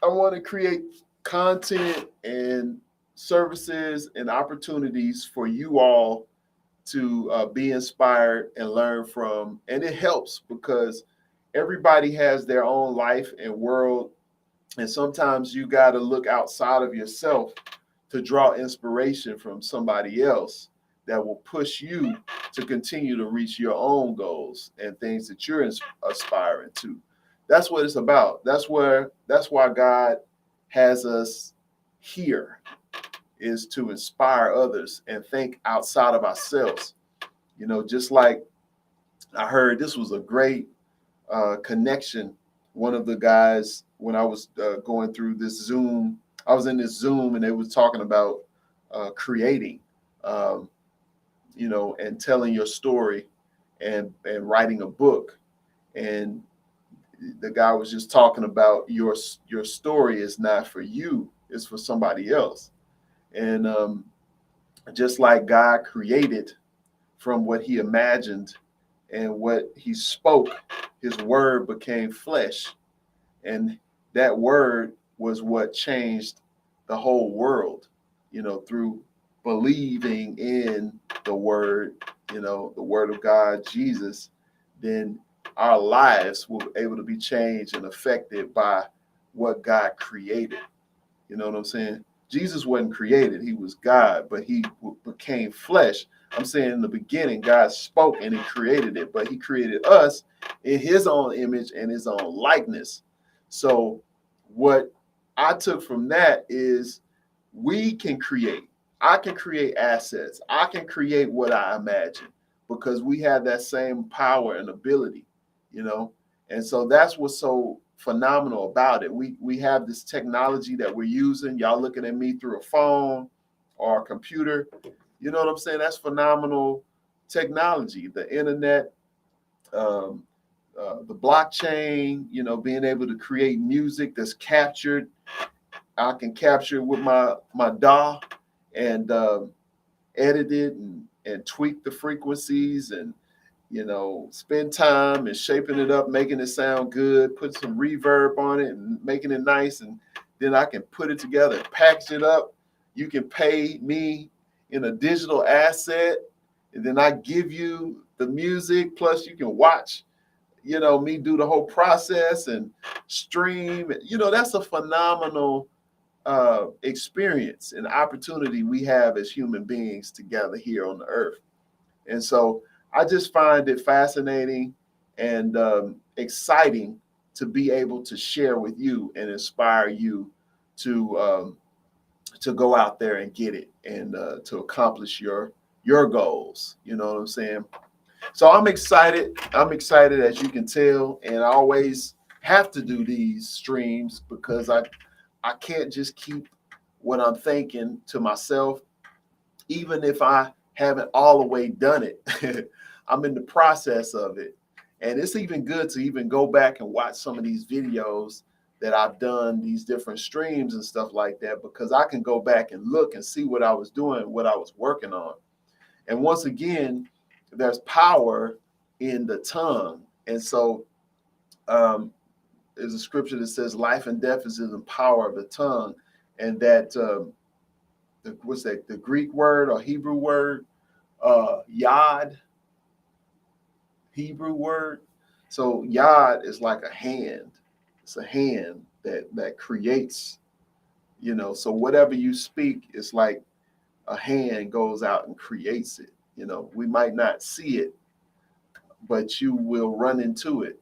want to create content and services and opportunities for you all to be inspired and learn from. And it helps because everybody has their own life and world. And sometimes you got to look outside of yourself to draw inspiration from somebody else that will push you to continue to reach your own goals and things that you're aspiring to. That's what it's about. That's why God has us here, is to inspire others and think outside of ourselves. Just like I heard, this was a great connection. One of the guys, when I was going through this Zoom, I was in this Zoom and they was talking about creating, and telling your story and writing a book. And the guy was just talking about your story is not for you, it's for somebody else. And just like God created from what he imagined and what he spoke, his word became flesh. And that word was what changed the whole world, through believing in the word of God, Jesus. Then our lives were able to be changed and affected by what God created. You know what I'm saying? Jesus wasn't created. He was God, but he became flesh. I'm saying in the beginning, God spoke and he created it, but he created us in his own image and his own likeness. So what I took from that is we can create. I can create assets. I can create what I imagine because we have that same power and ability, you know. And so that's what's so phenomenal about it. We have this technology that we're using. Y'all looking at me through a phone or a computer. You know what I'm saying? That's phenomenal technology. The internet, um, the blockchain, you know, being able to create music that's captured. I can capture it with my DAW and edit it and tweak the frequencies and, you know, spend time and shaping it up, making it sound good, put some reverb on it and making it nice. And then I can put it together, package it up. You can pay me in a digital asset, and then I give you the music. Plus, you can watch, you know, me do the whole process and stream. You know, that's a phenomenal experience and opportunity we have as human beings together here on the earth. And so I just find it fascinating and exciting to be able to share with you and inspire you to go out there and get it and to accomplish your goals. You know what I'm saying? So I'm excited. I'm excited, as you can tell, and I always have to do these streams because I can't just keep what I'm thinking to myself, even if I haven't all the way done it. I'm in the process of it. And it's even good to even go back and watch some of these videos that I've done, these different streams and stuff like that, because I can go back and look and see what I was doing, what I was working on. And once again, there's power in the tongue. And so there's a scripture that says life and death is in the power of the tongue. And that, what's that, the Greek word or Hebrew word, yod, Hebrew word. So yod is like a hand. It's a hand that creates, you know. So whatever you speak, it's like a hand goes out and creates it. You know, we might not see it, but you will run into it.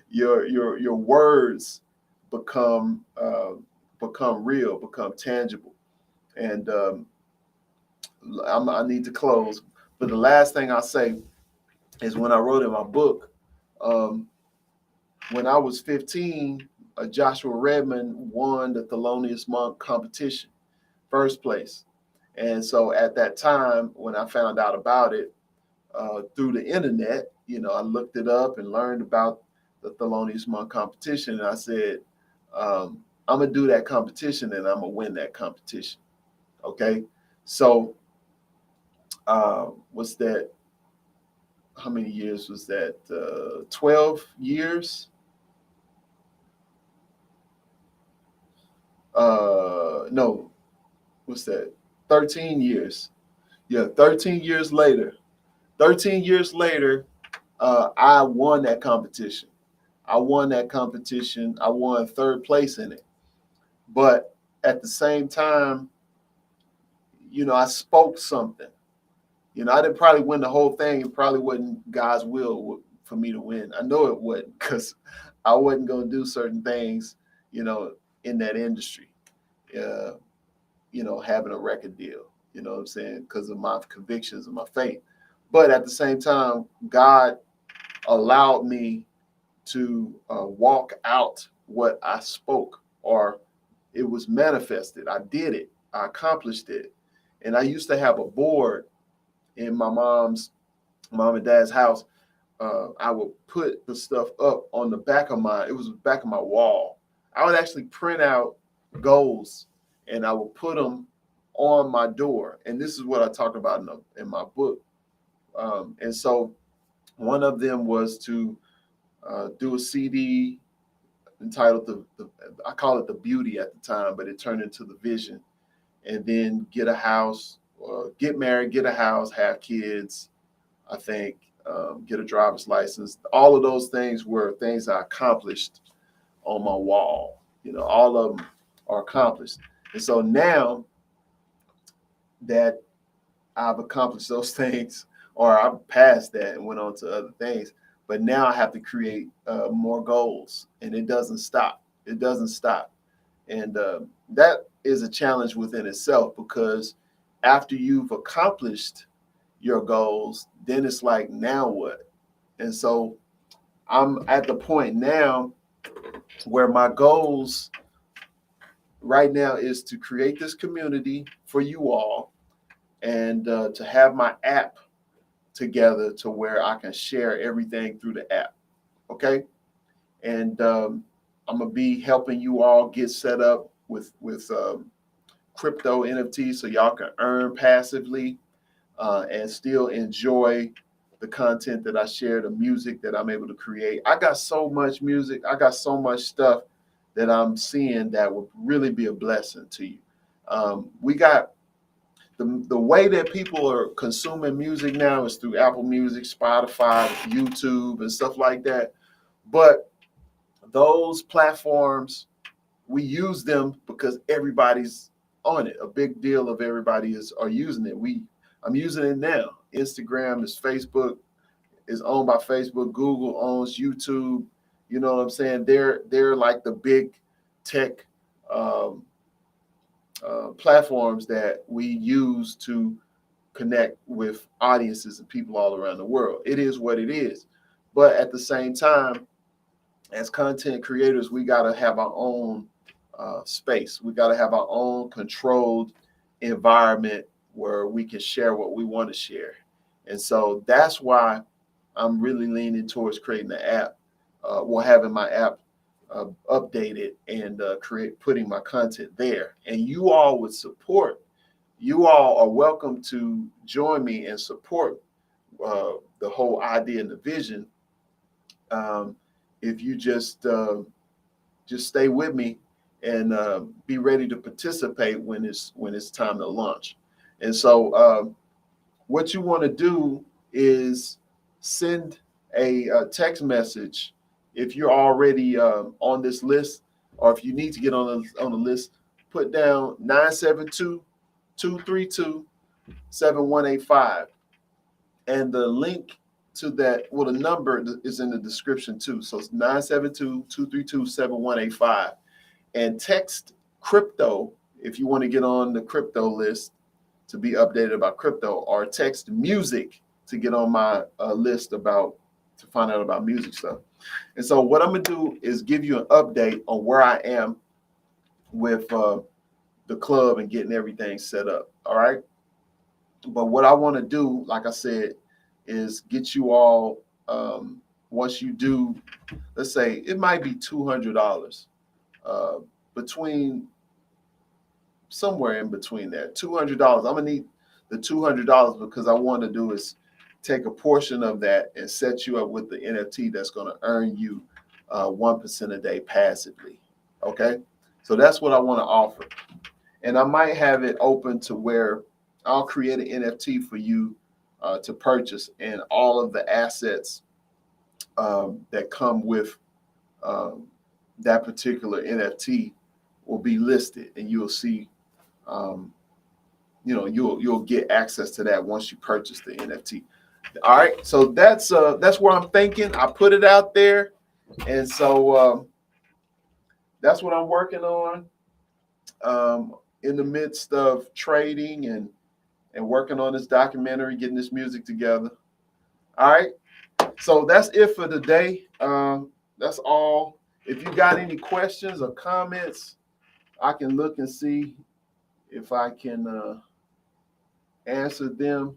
Your words become real, become tangible. And I need to close, but the last thing I'll say is when I wrote in my book, um, when I was 15, Joshua Redmond won the Thelonious Monk competition, first place. And so at that time, when I found out about it through the internet, you know, I looked it up and learned about the Thelonious Monk competition. And I said, I'm going to do that competition and I'm going to win that competition. Okay. So what's that? How many years was that? 12 years? No, what's that? 13 years. Yeah, 13 years later. 13 years later, I won that competition. I won that competition. I won third place in it. But at the same time, you know, I spoke something. You know, I didn't probably win the whole thing. It probably wasn't God's will for me to win. I know it wasn't because I wasn't going to do certain things, you know, in that industry. Uh, you know, having a record deal, you know what I'm saying, because of my convictions and my faith. But at the same time, God allowed me to walk out what I spoke, or it was manifested. I did it. I accomplished it. And I used to have a board in my mom and dad's house. I would put the stuff up on the back of it was the back of my wall. I would actually print out goals and I would put them on my door. And this is what I talked about in my book. And so one of them was to do a CD entitled I call it The Beauty at the time, but it turned into The Vision. And then get a house, get married, get a house, have kids, I think, get a driver's license. All of those things were things I accomplished on my wall. You know, all of them are accomplished. And so now that I've accomplished those things, or I've passed that and went on to other things, but now I have to create more goals, and it doesn't stop. It doesn't stop. And that is a challenge within itself, because after you've accomplished your goals, then it's like, now what? And so I'm at the point now where my goals right now is to create this community for you all, and to have my app together to where I can share everything through the app. Okay. And I'm gonna be helping you all get set up with crypto NFTs, so y'all can earn passively and still enjoy the content that I share, the music that I'm able to create. I got so much music, I got so much stuff that I'm seeing that would really be a blessing to you. We got the way that people are consuming music now is through Apple Music, Spotify, YouTube, and stuff like that. But those platforms, we use them because everybody's on it. A big deal of everybody are using it. I'm using it now. Instagram is Facebook, is owned by Facebook. Google owns YouTube. You know what I'm saying? They're like the big tech um, platforms that we use to connect with audiences and people all around the world. It is what it is. But at the same time, as content creators, we got to have our own space. We got to have our own controlled environment where we can share what we want to share. And so that's why I'm really leaning towards creating the app, having my app updated and putting my content there. And you all would support. You all are welcome to join me and support the whole idea and the vision. If you just stay with me and be ready to participate when it's time to launch. And so what you want to do is send a text message if you're already on this list, or if you need to get on the list. Put down 972-232-7185, and the link to that, well, the number is in the description too. So it's 972-232-7185, and text crypto if you want to get on the crypto list to be updated about crypto, or text music to get on my list to find out about music stuff. And so what I'm gonna do is give you an update on where I am with the club and getting everything set up. All right. But what I want to do, like I said, is get you all, once you do, let's say it might be $200, between somewhere in between there, $200. I'm gonna need the $200, because I want to do is take a portion of that and set you up with the NFT that's going to earn you 1% a day passively. Okay, so that's what I want to offer, and I might have it open to where I'll create an NFT for you to purchase, and all of the assets that come with that particular NFT will be listed, and you'll see. You'll get access to that once you purchase the NFT. All right, so that's where I'm thinking. I put it out there, and so that's what I'm working on. In the midst of trading and working on this documentary, getting this music together. All right, so that's it for today. That's all. If you got any questions or comments, I can look and see if I can answer them.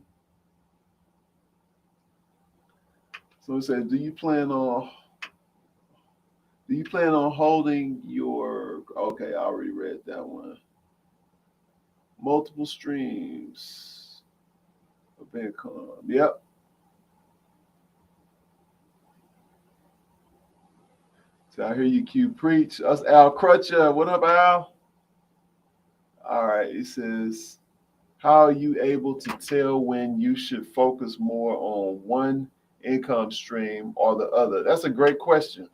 So it says, do you plan on holding your, okay, I already read that one. Multiple streams of income. Yep. So I hear you, Q, preach. That's Al Crutcher. What up, Al? All right. It says, how are you able to tell when you should focus more on one income stream or the other? That's a great question.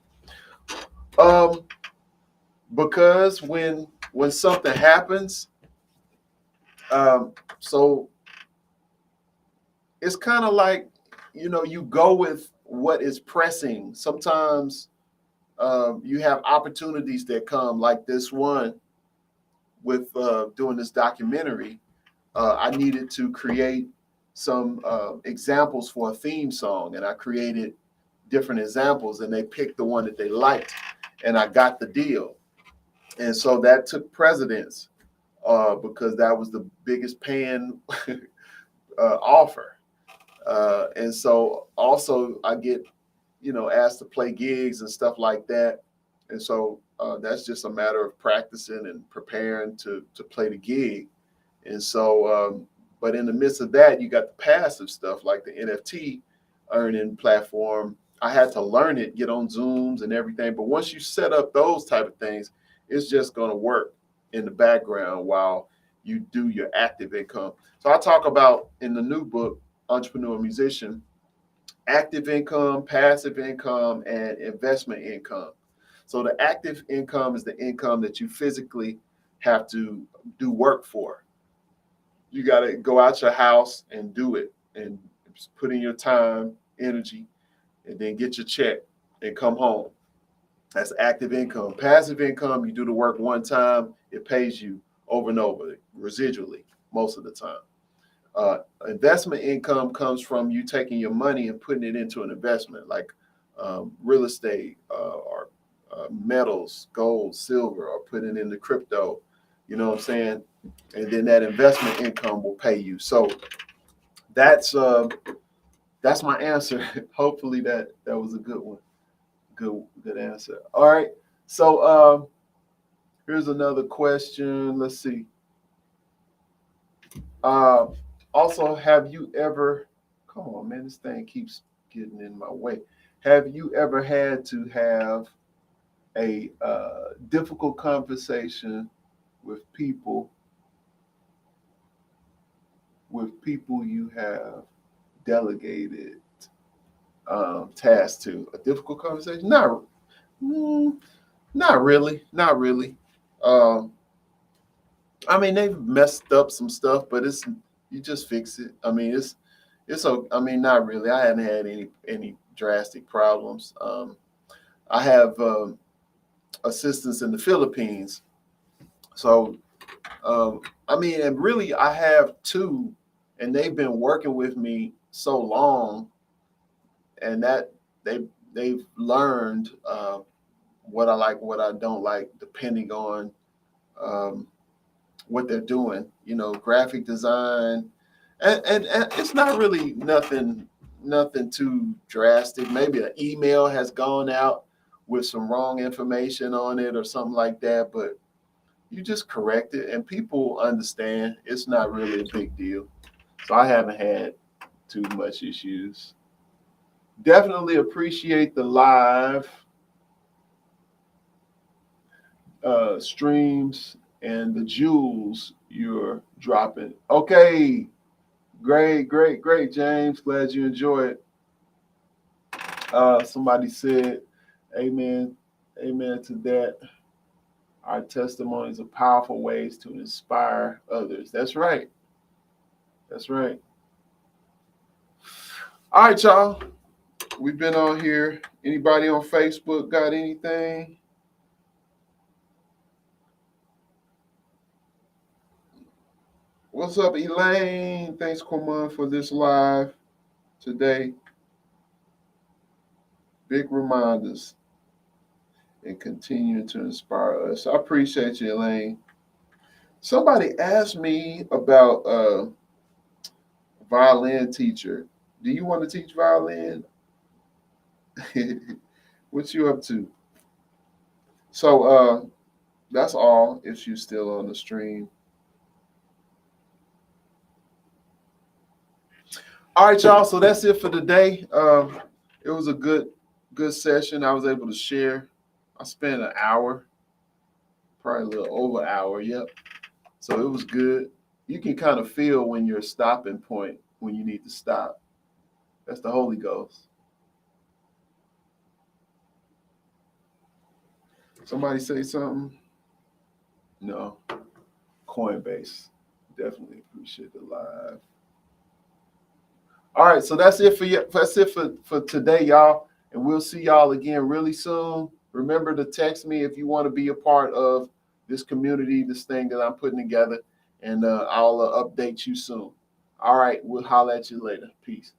Because when something happens, so it's kind of like, you go with what is pressing. Sometimes you have opportunities that come, like this one with doing this documentary, I needed to create some examples for a theme song, and I created different examples, and they picked the one that they liked, and I got the deal. And so that took precedence because that was the biggest paying offer. And so also I get, asked to play gigs and stuff like that. And so that's just a matter of practicing and preparing to play the gig. And so, but in the midst of that, you got the passive stuff like the NFT earning platform. I had to learn it, get on Zooms and everything. But once you set up those type of things, it's just going to work in the background while you do your active income. So I talk about in the new book, Entrepreneur Musician, active income, passive income, and investment income. So the active income is the income that you physically have to do work for. You got to go out your house and do it and put in your time, energy, and then get your check and come home. That's active income. Passive income, you do the work one time, it pays you over and over, residually, most of the time. Investment income comes from you taking your money and putting it into an investment like real estate or metals, gold, silver, or putting it into crypto. You know what I'm saying? And then that investment income will pay you. So that's my answer. Hopefully that was a good one. Good answer. All right. So here's another question. Let's see. Also, have you ever, come on, man, this thing keeps getting in my way. Have you ever had to have a difficult conversation with people you have delegated tasks to? A difficult conversation? Not really. I mean, they've messed up some stuff, but you just fix it. I mean, I mean, not really. I haven't had any drastic problems. I have assistants in the Philippines, so I mean, and really, I have two, and they've been working with me so long, and that they've learned what I like, what I don't like, depending on what they're doing. Graphic design, and it's not really nothing too drastic. Maybe an email has gone out with some wrong information on it or something like that, but you just correct it and people understand. It's not really a big deal. So I haven't had too much issues. Definitely appreciate the live streams and the jewels you're dropping. Okay, great, James. Glad you enjoyed. Somebody said, amen to that. Our testimonies are powerful ways to inspire others. That's right. All right, y'all. We've been on here. Anybody on Facebook got anything? What's up, Elaine? Thanks, Corman, for this live today. Big reminders and continuing to inspire us. I appreciate you, Elaine. Somebody asked me about a violin teacher. Do you want to teach violin? What you up to? So that's all if you're still on the stream. All right, y'all. So that's it for today. It was a good session. I was able to share. I spent an hour, probably a little over an hour. Yep. So it was good. You can kind of feel when you're stopping point, when you need to stop. That's the Holy Ghost. Somebody say something? No. Coinbase. Definitely appreciate the live. All right, so that's it for you. That's it for today, y'all. And we'll see y'all again really soon. Remember to text me if you want to be a part of this community, this thing that I'm putting together, and I'll update you soon. All right, we'll holler at you later. Peace.